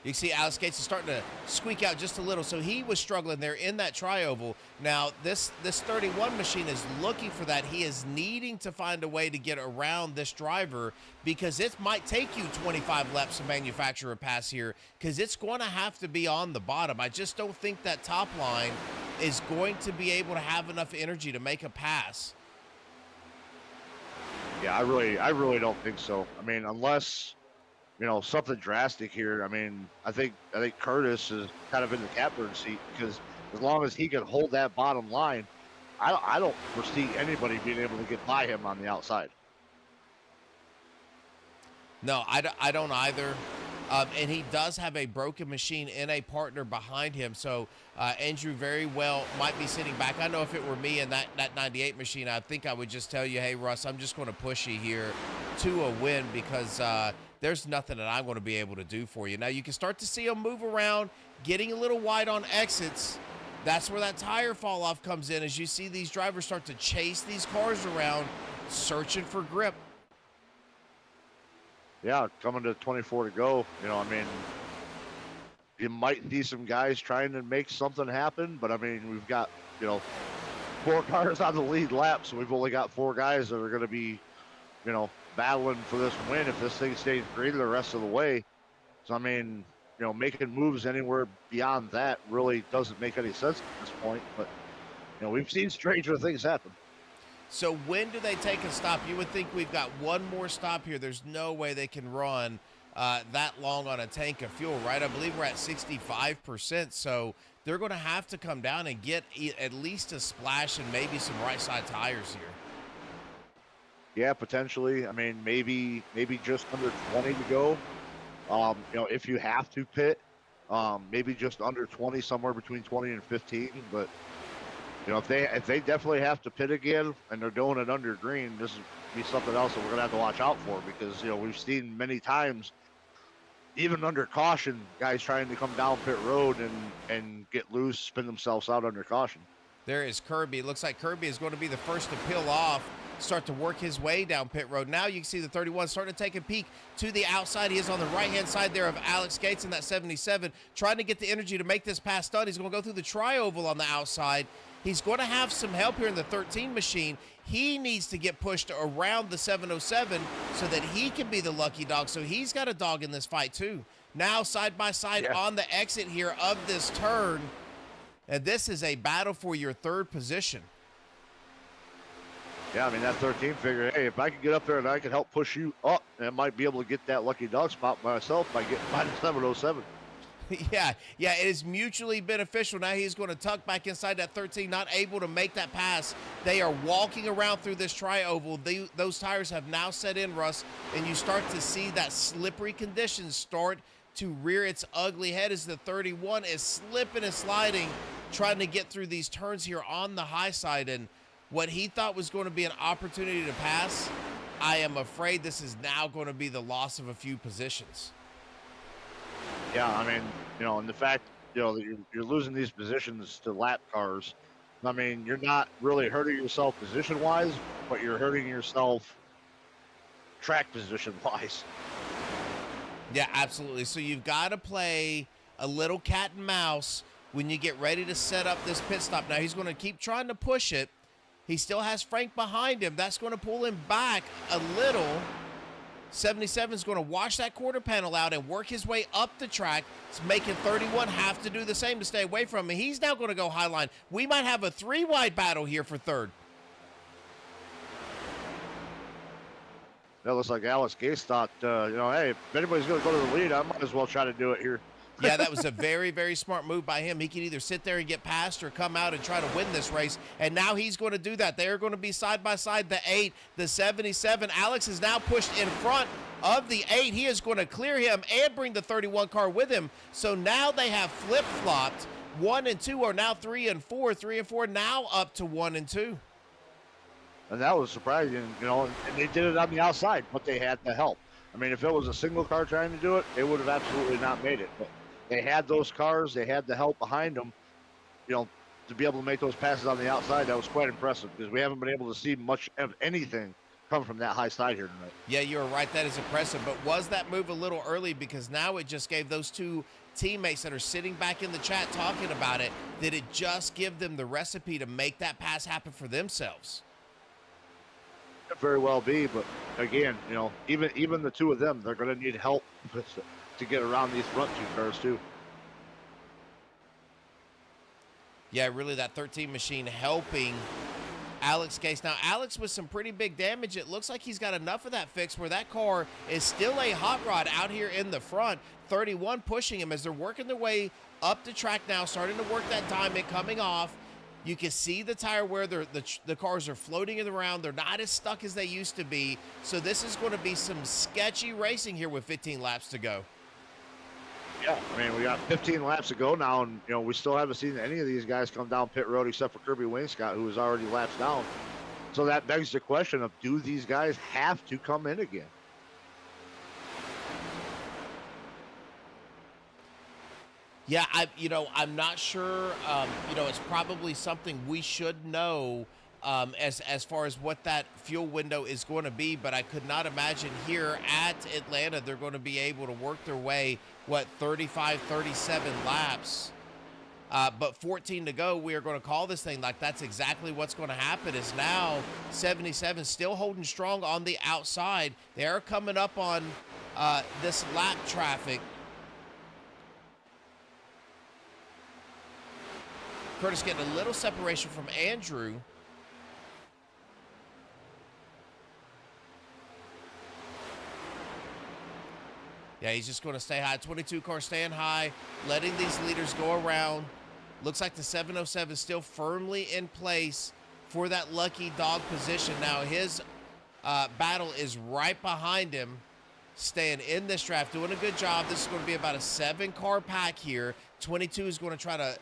You can see Alex Gates is starting to squeak out just a little. So he was struggling there in that tri-oval. Now, this 31 machine is looking for that. He is needing to find a way to get around this driver because it might take you 25 laps to manufacture a pass here because it's going to have to be on the bottom. I just don't think that top line is going to be able to have enough energy to make a pass. Yeah, I really don't think so. I mean, unless something drastic here. I mean, I think Curtis is kind of in the catbird seat because as long as he can hold that bottom line, I don't foresee anybody being able to get by him on the outside. No, I don't either. And he does have a broken machine and a partner behind him. So Andrew very well might be sitting back. I know if it were me in that 98 machine, I think I would just tell you, hey, Russ, I'm just going to push you here to a win because there's nothing that I'm going to be able to do for you. Now, you can start to see him move around, getting a little wide on exits. That's where that tire fall off comes in as you see these drivers start to chase these cars around, searching for grip. Yeah, coming to 24 to go, I mean, you might see some guys trying to make something happen, but I mean, we've got, four cars on the lead lap, so we've only got four guys that are going to be, battling for this win if this thing stays green the rest of the way. So I mean, making moves anywhere beyond that really doesn't make any sense at this point. But we've seen stranger things happen. So when do they take a stop? You would think we've got one more stop here. There's no way they can run that long on a tank of fuel, right? I believe we're at 65%. So they're going to have to come down and get at least a splash and maybe some right side tires here. Yeah, potentially. I mean, maybe just under 20 to go. If you have to pit, maybe just under 20, somewhere between 20 and 15. But if they definitely have to pit again and they're doing it under green, this would be something else that we're gonna have to watch out for, because we've seen many times, even under caution, guys trying to come down pit road and get loose, spin themselves out under caution. There is Kirby. It looks like Kirby is going to be the first to peel off, start to work his way down pit road. Now you can see the 31 starting to take a peek to the outside. He is on the right-hand side there of Alex Gates in that 77, trying to get the energy to make this pass done. He's going to go through the tri-oval on the outside. He's going to have some help here in the 13 machine. He needs to get pushed around the 707 so that he can be the lucky dog. So he's got a dog in this fight too. Now side by side on the exit here of this turn. And this is a battle for your third position. Yeah, I mean, that 13 figure, hey, if I can get up there and I can help push you up, I might be able to get that lucky dog spot myself by getting by the 707. Yeah, it is mutually beneficial. Now he's going to tuck back inside that 13, not able to make that pass. They are walking around through this tri-oval. Those tires have now set in, Russ, and you start to see that slippery conditions start to rear its ugly head as the 31 is slipping and sliding, trying to get through these turns here on the high side. And what he thought was going to be an opportunity to pass, I am afraid this is now going to be the loss of a few positions. Yeah, I mean, and the fact, that you're losing these positions to lap cars, I mean, you're not really hurting yourself position-wise, but you're hurting yourself track position-wise. Yeah, absolutely. So you've got to play a little cat and mouse when you get ready to set up this pit stop. Now he's going to keep trying to push it. He still has Frank behind him. That's going to pull him back a little. 77 is going to wash that quarter panel out and work his way up the track. It's making 31 have to do the same to stay away from him. He's now going to go high line. We might have a three-wide battle here for third. That looks like Alex Gates thought, hey, if anybody's going to go to the lead, I might as well try to do it here. Yeah, that was a very, very smart move by him. He can either sit there and get past or come out and try to win this race, and now he's going to do that. They're going to be side by side, the 8, the 77. Alex is now pushed in front of the 8. He is going to clear him and bring the 31 car with him. So now they have flip-flopped. 1 and 2 are now 3 and 4. 3 and 4 now up to 1 and 2. And that was surprising, and they did it on the outside, but they had the help. I mean, if it was a single car trying to do it, they would have absolutely not made it. But they had those cars, they had the help behind them, to be able to make those passes on the outside. That was quite impressive, because we haven't been able to see much of anything come from that high side here tonight. Yeah, you were right. That is impressive. But was that move a little early? Because now it just gave those two teammates that are sitting back in the chat talking about it, did it just give them the recipe to make that pass happen for themselves? Could very well be, but again, even the two of them, they're going to need help to get around these front two cars too. Yeah, really that 13 machine helping Alex Gates. Now, Alex with some pretty big damage. It looks like he's got enough of that fixed where that car is still a hot rod out here in the front. 31 pushing him as they're working their way up the track now, starting to work that diamond coming off. You can see the tire where the cars are floating in the round. They're not as stuck as they used to be. So this is going to be some sketchy racing here with 15 laps to go. Yeah, I mean, we got 15 laps to go now, and, we still haven't seen any of these guys come down pit road except for Kirby Wainscott, who is already laps down. So that begs the question of, do these guys have to come in again? Yeah, I'm not sure. It's probably something we should know as far as what that fuel window is going to be, but I could not imagine here at Atlanta they're going to be able to work their way, 35, 37 laps. But 14 to go, we are going to call this thing like that's exactly what's going to happen. Is now 77 still holding strong on the outside. They are coming up on this lap traffic. Curtis getting a little separation from Andrew. Yeah, he's just going to stay high. 22 car staying high, letting these leaders go around. Looks like the 707 is still firmly in place for that lucky dog position. Now his battle is right behind him, staying in this draft, doing a good job. This is going to be about a 7-car pack here. 22 is going to try to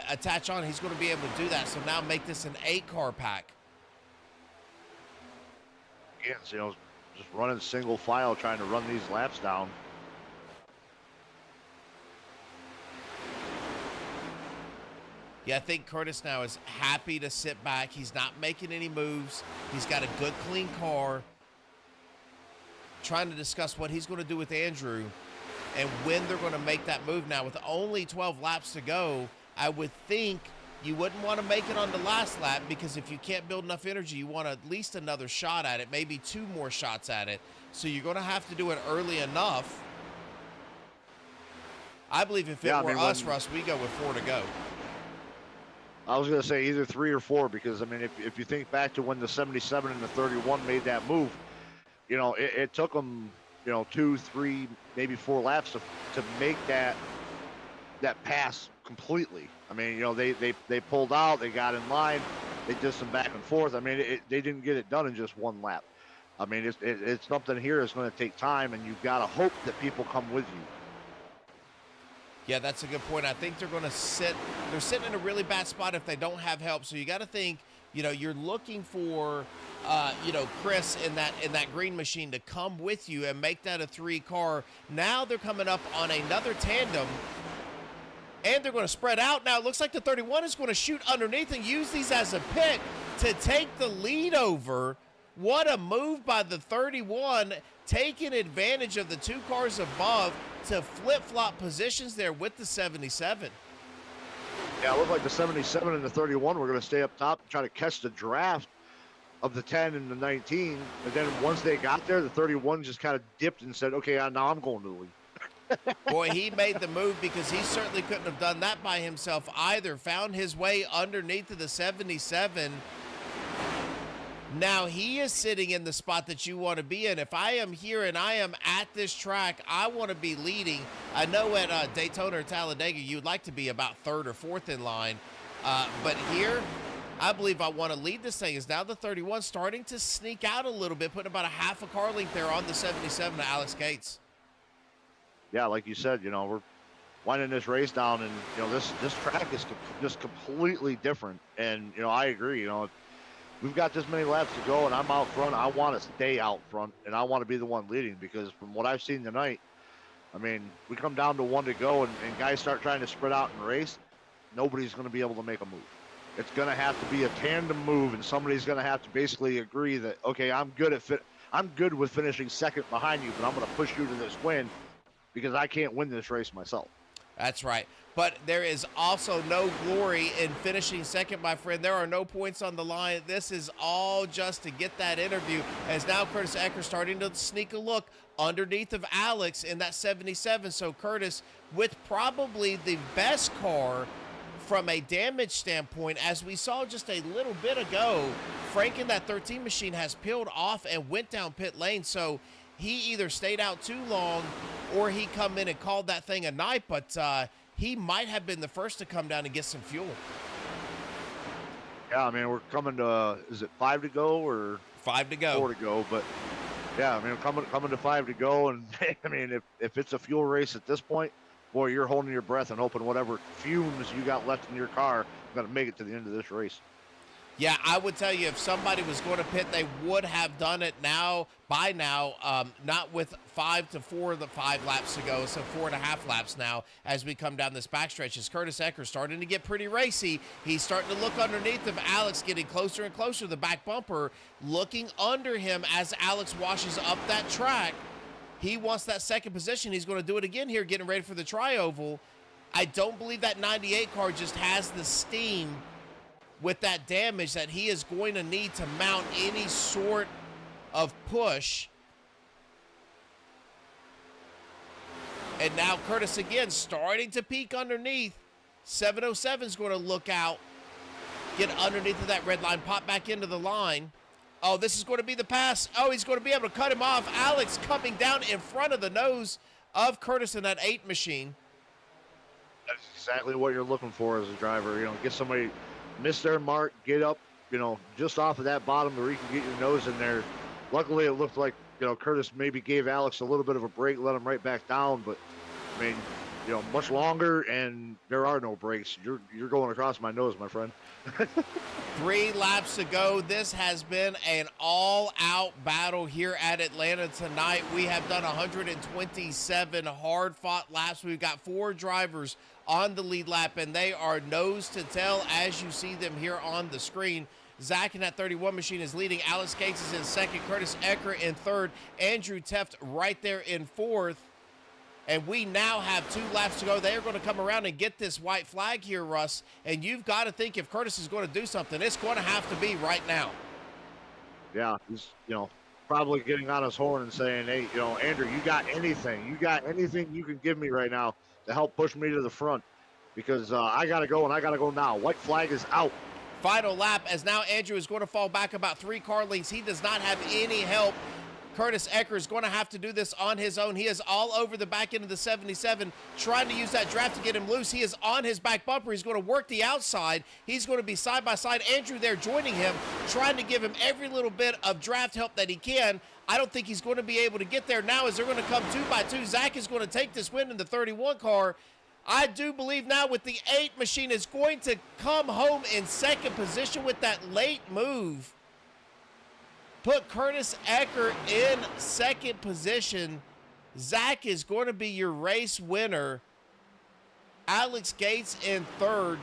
attach on. He's going to be able to do that. So now make this an 8-car pack. Yeah, so, just running single file, trying to run these laps down. Yeah, I think Curtis now is happy to sit back. He's not making any moves. He's got a good, clean car. Trying to discuss what he's going to do with Andrew and when they're going to make that move. Now, with only 12 laps to go, I would think you wouldn't want to make it on the last lap, because if you can't build enough energy, you want at least another shot at it, maybe 2 more shots at it. So you're going to have to do it early enough. I believe if it were us, Russ, we go with 4 to go. I was going to say either 3 or 4, because, I mean, if you think back to when the 77 and the 31 made that move, you know, it took them, you know, 2, 3, maybe 4 laps to make that pass completely. I mean, you know, they pulled out, they got in line, they did some back and forth. I mean, they didn't get it done in just 1 lap. I mean, it's something here that's going to take time, and you've got to hope that people come with you. Yeah, that's a good point. I think they're going to they're sitting in a really bad spot if they don't have help. So you got to think, you know, you're looking for, you know, Chris in that green machine to come with you and make that a 3-car. Now they're coming up on another tandem, and they're going to spread out. Now it looks like the 31 is going to shoot underneath and use these as a pit to take the lead over. What a move by the 31, taking advantage of the 2 cars above to flip-flop positions there with the 77. Yeah, it looked like the 77 and the 31 were going to stay up top and try to catch the draft of the 10 and the 19. And then once they got there, the 31 just kind of dipped and said, okay, now I'm going to the lead. Boy, he made the move, because he certainly couldn't have done that by himself either. Found his way underneath of the 77. Now he is sitting in the spot that you want to be in. If I am here and I am at this track, I want to be leading. I know at Daytona or Talladega, you'd like to be about 3rd or 4th in line. But here, I believe I want to lead this thing. Is now the 31 starting to sneak out a little bit, putting about a half a car length there on the 77 to Alex Gates. Yeah, like you said, you know, we're winding this race down, and, you know, this track is just completely different. And, you know, I agree, you know, we've got this many laps to go, and I'm out front. I want to stay out front, and I want to be the one leading, because from what I've seen tonight, I mean, we come down to 1 to go, and guys start trying to spread out and race, nobody's going to be able to make a move. It's going to have to be a tandem move, and somebody's going to have to basically agree that, okay, I'm good with finishing 2nd behind you, but I'm going to push you to this win, because I can't win this race myself. That's right. But there is also no glory in finishing 2nd, my friend. There are no points on the line. This is all just to get that interview. As now Curtis Ecker starting to sneak a look underneath of Alex in that 77. So Curtis, with probably the best car from a damage standpoint, as we saw just a little bit ago, Frank in that 13 machine has peeled off and went down pit lane. So he either stayed out too long or he come in and called that thing a night, but he might have been the first to come down and get some fuel. Yeah, I mean, we're coming to, is it 5 to go or 5 to go? 4 to go, but yeah, I mean, coming to 5 to go, and I mean, if it's a fuel race at this point, boy, you're holding your breath and hoping whatever fumes you got left in your car are going to make it to the end of this race. Yeah, I would tell you, if somebody was going to pit, they would have done it by now, not with 5 to 4 the 5 laps to go, so 4.5 laps now as we come down this backstretch. As Curtis Ecker starting to get pretty racy, he's starting to look underneath of Alex, getting closer and closer to the back bumper, looking under him as Alex washes up that track. He wants that 2nd position. He's going to do it again here, getting ready for the tri-oval. I don't believe that 98 car just has the steam with that damage that he is going to need to mount any sort of push. And now Curtis again starting to peek underneath. 707 is going to look out, get underneath of that red line, pop back into the line. Oh, this is going to be the pass. Oh, he's going to be able to cut him off. Alex coming down in front of the nose of Curtis in that 8 machine. That's exactly what you're looking for as a driver. You know, get somebody, miss their mark, get up, you know, just off of that bottom where you can get your nose in there. Luckily, it looked like, you know, Curtis maybe gave Alex a little bit of a break, let him right back down. But, I mean, you know, much longer, and there are no brakes. You're going across my nose, my friend. 3 laps to go. This has been an all-out battle here at Atlanta tonight. We have done 127 hard-fought laps. We've got 4 drivers on the lead lap, and they are nose to tail as you see them here on the screen. Zach in that 31 machine is leading. Alex Gates is in second. Curtis Ecker in third. Andrew Teft right there in fourth. And we now have 2 laps to go. They are going to come around and get this white flag here, Russ. And you've got to think if Curtis is going to do something, it's going to have to be right now. Yeah, he's, you know, probably getting on his horn and saying, hey, you know, Andrew, you got anything? You got anything you can give me right now to help push me to the front? Because I got to go, and I got to go now. White flag is out. Final lap, as now Andrew is going to fall back about 3 car lengths. He does not have any help. Curtis Ecker is going to have to do this on his own. He is all over the back end of the 77, trying to use that draft to get him loose. He is on his back bumper. He's going to work the outside. He's going to be side by side. Andrew there joining him, trying to give him every little bit of draft help that he can. I don't think he's going to be able to get there now as they're going to come 2 by 2. Zach is going to take this win in the 31 car. I do believe now with the 8 machine is going to come home in second position with that late move. Put Curtis Ecker in second position. Zach is going to be your race winner. Alex Gates in third.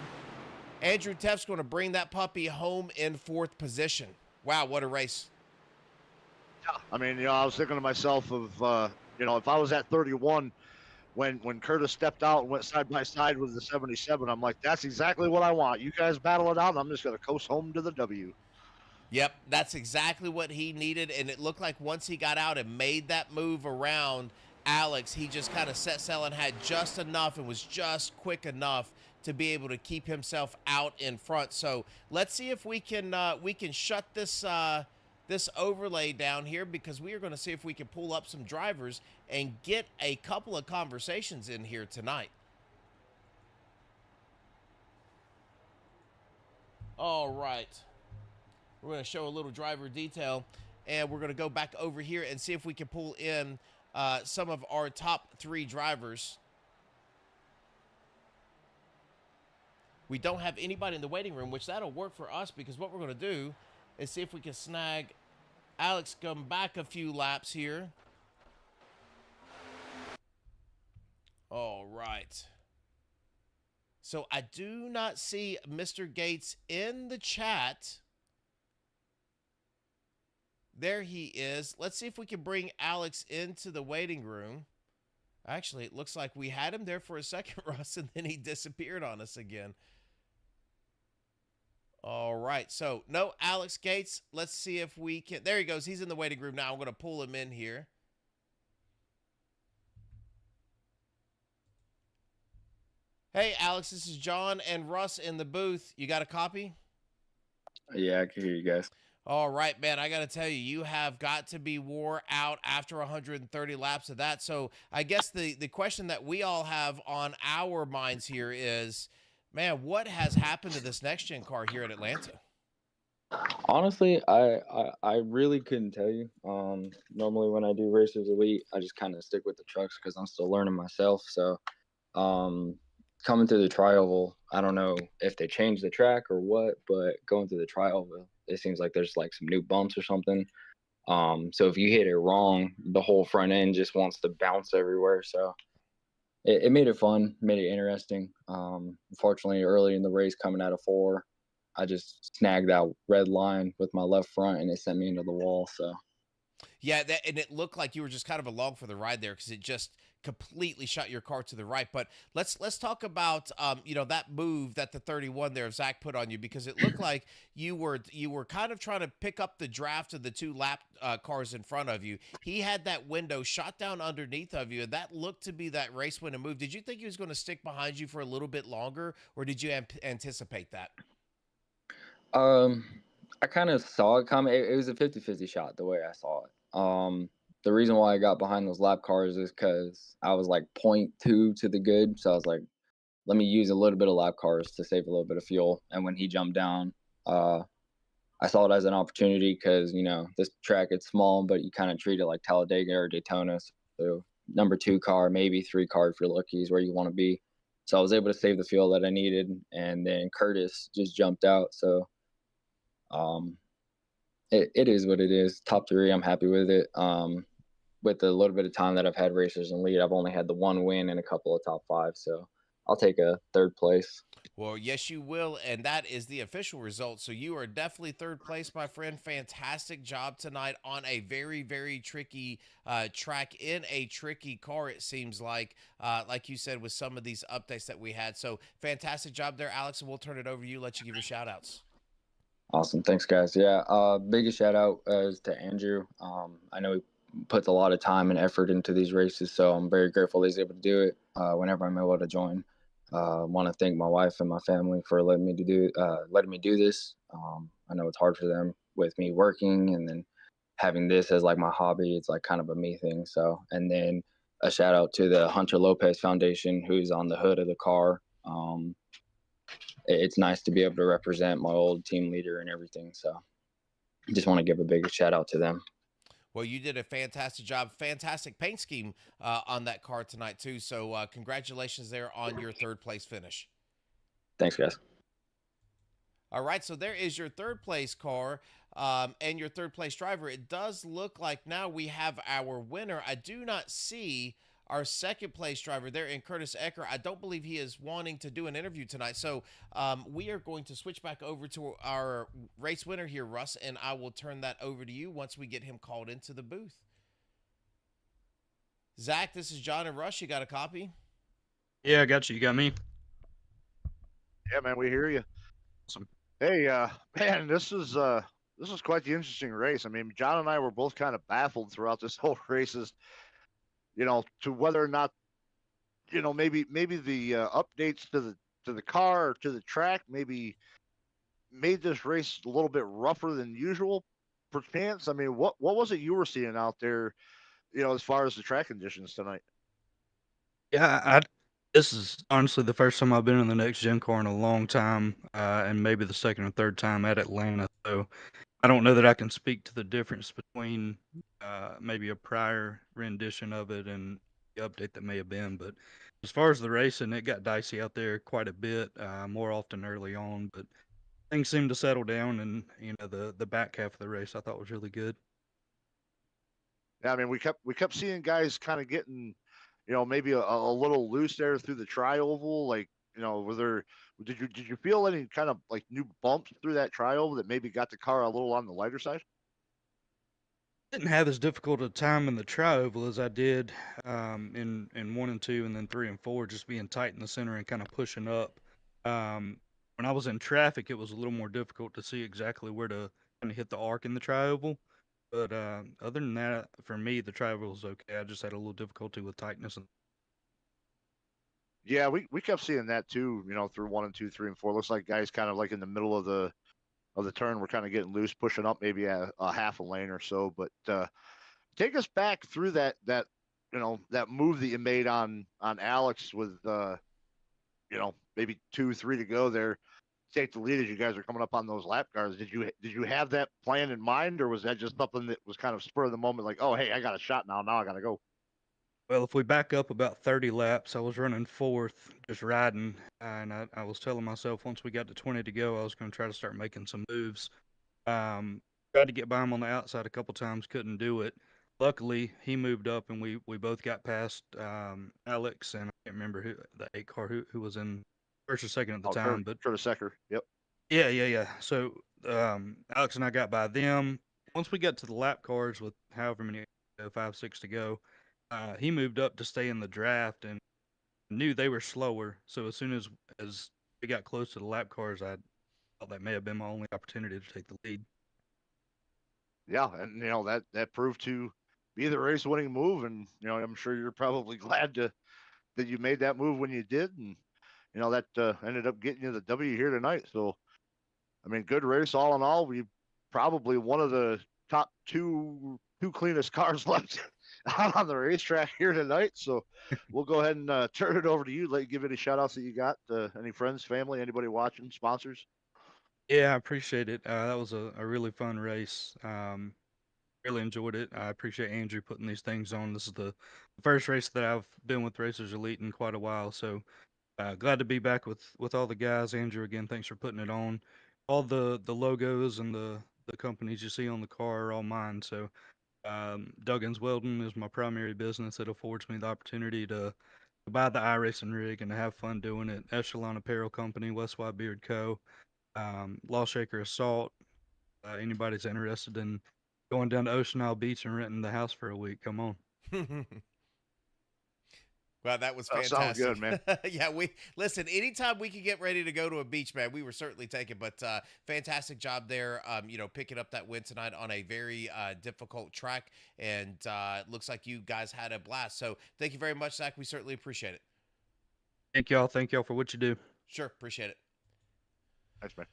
Andrew Teft's going to bring that puppy home in fourth position. Wow, what a race. Yeah, I mean, you know, I was thinking to myself of, you know, if I was at 31 when Curtis stepped out and went side by side with the 77, I'm like, that's exactly what I want. You guys battle it out, and I'm just going to coast home to the W. Yep, that's exactly what he needed, and it looked like once he got out and made that move around Alex, he just kind of set sail and had just enough and was just quick enough to be able to keep himself out in front. So let's see if we can shut this this overlay down here, because we are going to see if we can pull up some drivers and get a couple of conversations in here tonight. All right. We're going to show a little driver detail, and we're going to go back over here and see if we can pull in some of our top 3 drivers. We don't have anybody in the waiting room, which that'll work for us, because what we're going to do is see if we can snag Alex come back a few laps here. All right. So I do not see Mr. Gates in the chat. There he is. Let's see if we can bring Alex into the waiting room. Actually, it looks like we had him there for a second, Russ, and then he disappeared on us again. All right. So, no Alex Gates. Let's see if we can. There he goes. He's in the waiting room now. I'm going to pull him in here. Hey, Alex, this is John and Russ in the booth. You got a copy? Yeah, I can hear you guys. All right, man, I got to tell you, you have got to be wore out after 130 laps of that. So I guess the question that we all have on our minds here is, man, what has happened to this next-gen car here at Atlanta? Honestly, I really couldn't tell you. Normally when I do Racers Elite, I just kind of stick with the trucks because I'm still learning myself. So coming to the trial, I don't know if they changed the track or what, but going through the trial, it seems like there's like some new bumps or something. So if you hit it wrong, the whole front end just wants to bounce everywhere. So it made it fun, made it interesting. Unfortunately, early in the race coming out of 4, I just snagged that red line with my left front and it sent me into the wall. So yeah, and it looked like you were just kind of along for the ride there because it just completely shot your car to the right. But let's talk about that move that the 31 there of Zach put on you, because it looked like you were kind of trying to pick up the draft of the two lap cars in front of you. He had that window shot down underneath of you, and that looked to be that race winning move. Did you think he was going to stick behind you for a little bit longer, or did you anticipate that? Um, I kind of saw it coming. It was a 50-50 shot the way I saw it. The reason why I got behind those lap cars is because I was like .2 to the good. So I was like, let me use a little bit of lap cars to save a little bit of fuel. And when he jumped down, I saw it as an opportunity because, this track, it's small, but you kind of treat it like Talladega or Daytona. So number 2 car, maybe 3 car if you're lucky is where you want to be. So I was able to save the fuel that I needed. And then Curtis just jumped out. So it is what it is. Top 3, I'm happy with it. With the little bit of time that I've had racers in lead, I've only had the 1 win and a couple of top 5. So I'll take a 3rd place. Well, yes, you will, and that is the official result. So you are definitely 3rd place, my friend. Fantastic job tonight on a very, very tricky track in a tricky car, it seems like you said, with some of these updates that we had. So fantastic job there, Alex, and we'll turn it over to you, let you give your shout-outs. Awesome. Thanks, guys. Yeah, biggest shout-out is to Andrew. I know he puts a lot of time and effort into these races, so I'm very grateful he's able to do it whenever I'm able to join. Want to thank my wife and my family for letting me do this. I know it's hard for them with me working and then having this as like my hobby. It's like kind of a me thing. So, and then a shout out to the Hunter Lopez Foundation, who's on the hood of the car. It's nice to be able to represent my old team leader and everything. So, I just want to give a big shout out to them. Well, you did a fantastic job. Fantastic paint scheme on that car tonight, too. So congratulations there on your 3rd place finish. Thanks, guys. All right, so there is your 3rd place car and your 3rd place driver. It does look like now we have our winner. I do not see our 2nd place driver there in Curtis Ecker. I don't believe he is wanting to do an interview tonight. So we are going to switch back over to our race winner here, Russ, and I will turn that over to you once we get him called into the booth. Zach, this is John and Russ. You got a copy? Yeah, I got you. You got me? Yeah, man, we hear you. Awesome. Hey, man, this is quite the interesting race. I mean, John and I were both kind of baffled throughout this whole race as, to whether or not, maybe the updates to the car or to the track maybe made this race a little bit rougher than usual, perchance. I mean, what was it you were seeing out there, as far as the track conditions tonight? Yeah, this is honestly the first time I've been in the next gen car in a long time, and maybe the 2nd or 3rd time at Atlanta. So I don't know that I can speak to the difference between maybe a prior rendition of it and the update that may have been. But as far as the racing, it got dicey out there quite a bit, more often early on. But things seemed to settle down, and the back half of the race I thought was really good. Yeah, I mean, we kept seeing guys kind of getting, maybe a little loose there through the tri-oval. Like, did you feel any kind of like new bumps through that tri-oval that maybe got the car a little on the lighter side? Didn't have as difficult a time in the tri-oval as I did in 1 and 2, and then 3 and 4, just being tight in the center and kind of pushing up. When I was in traffic, it was a little more difficult to see exactly where to kind of hit the arc in the tri-oval. But other than that, for me, the tri-oval was okay. I just had a little difficulty with tightness. Yeah, we kept seeing that too. Through 1 and 2, 3 and 4, looks like guys kind of like in the middle of the turn were kind of getting loose, pushing up maybe a half a lane or so. But take us back through that that move that you made on Alex with maybe 2, 3 to go there. Take the lead as you guys are coming up on those lap cars. Did you have that plan in mind, or was that just something that was kind of spur of the moment, like, oh hey, I got a shot now I gotta go? Well, if we back up about 30 laps, I was running 4th, just riding, and I was telling myself once we got to 20 to go, I was going to try to start making some moves. Tried to get by him on the outside a couple times, couldn't do it. Luckily, he moved up, and we both got past Alex, and I can't remember the 8 car who was in first or second at the time. But Curtis Ecker. Yep. Yeah. So Alex and I got by them. Once we got to the lap cars with however many 5, 6 to go, he moved up to stay in the draft and knew they were slower. So as soon as we got close to the lap cars, I thought that may have been my only opportunity to take the lead. Yeah, and that proved to be the race-winning move, and I'm sure you're probably glad that you made that move when you did, and that ended up getting you the W here tonight. So, I mean, good race all in all. We probably one of the top two cleanest cars left out on the racetrack here tonight. So, we'll go ahead and turn it over to you. Let you give any shout outs that you got. Any friends, family, anybody watching, sponsors. Yeah, I appreciate it. That was a really fun race. Really enjoyed it. I appreciate Andrew putting these things on. This is the first race that I've been with Racers Elite in quite a while. So glad to be back with all the guys. Andrew, again, thanks for putting it on. All the logos and the companies you see on the car are all mine. So Duggan's Welding is my primary business. It affords me the opportunity to buy the iRacing rig and to have fun doing it. Echelon Apparel Company, West White Beard Co., Law Shaker Assault. Anybody's interested in going down to Ocean Isle Beach and renting the house for a week, come on. Well, that was Sounds fantastic. good, man. Yeah, we listen. Anytime we can get ready to go to a beach, man, we were certainly taken. But fantastic job there. Picking up that win tonight on a very difficult track, and it looks like you guys had a blast. So thank you very much, Zach. We certainly appreciate it. Thank y'all. Thank y'all for what you do. Sure, appreciate it. Thanks, man.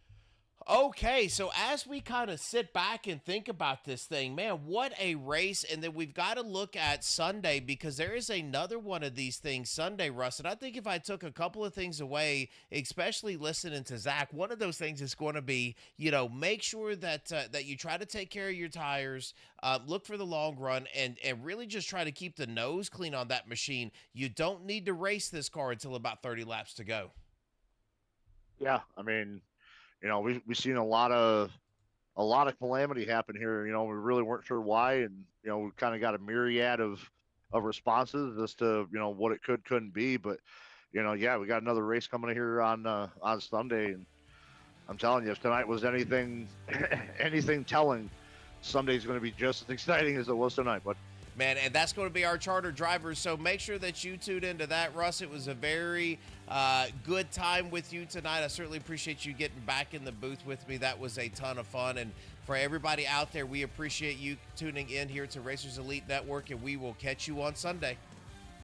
Okay, so as we kind of sit back and think about this thing, man, what a race. And then we've got to look at Sunday, because there is another one of these things Sunday, Russ. And I think if I took a couple of things away, especially listening to Zach, one of those things is going to be, make sure that that you try to take care of your tires, look for the long run, and really just try to keep the nose clean on that machine. You don't need to race this car until about 30 laps to go. Yeah, I mean, we've seen a lot of calamity happen here. We really weren't sure why, and we kind of got a myriad of responses as to what it couldn't be. But yeah, we got another race coming here on Sunday, and I'm telling you, if tonight was anything telling, Sunday's going to be just as exciting as it was tonight. But man, and that's going to be our charter drivers, so make sure that you tune into that. Russ, it was a very good time with you tonight. I certainly appreciate you getting back in the booth with me. That was a ton of fun, and for everybody out there, we appreciate you tuning in here to Racers Elite Network, and we will catch you on Sunday.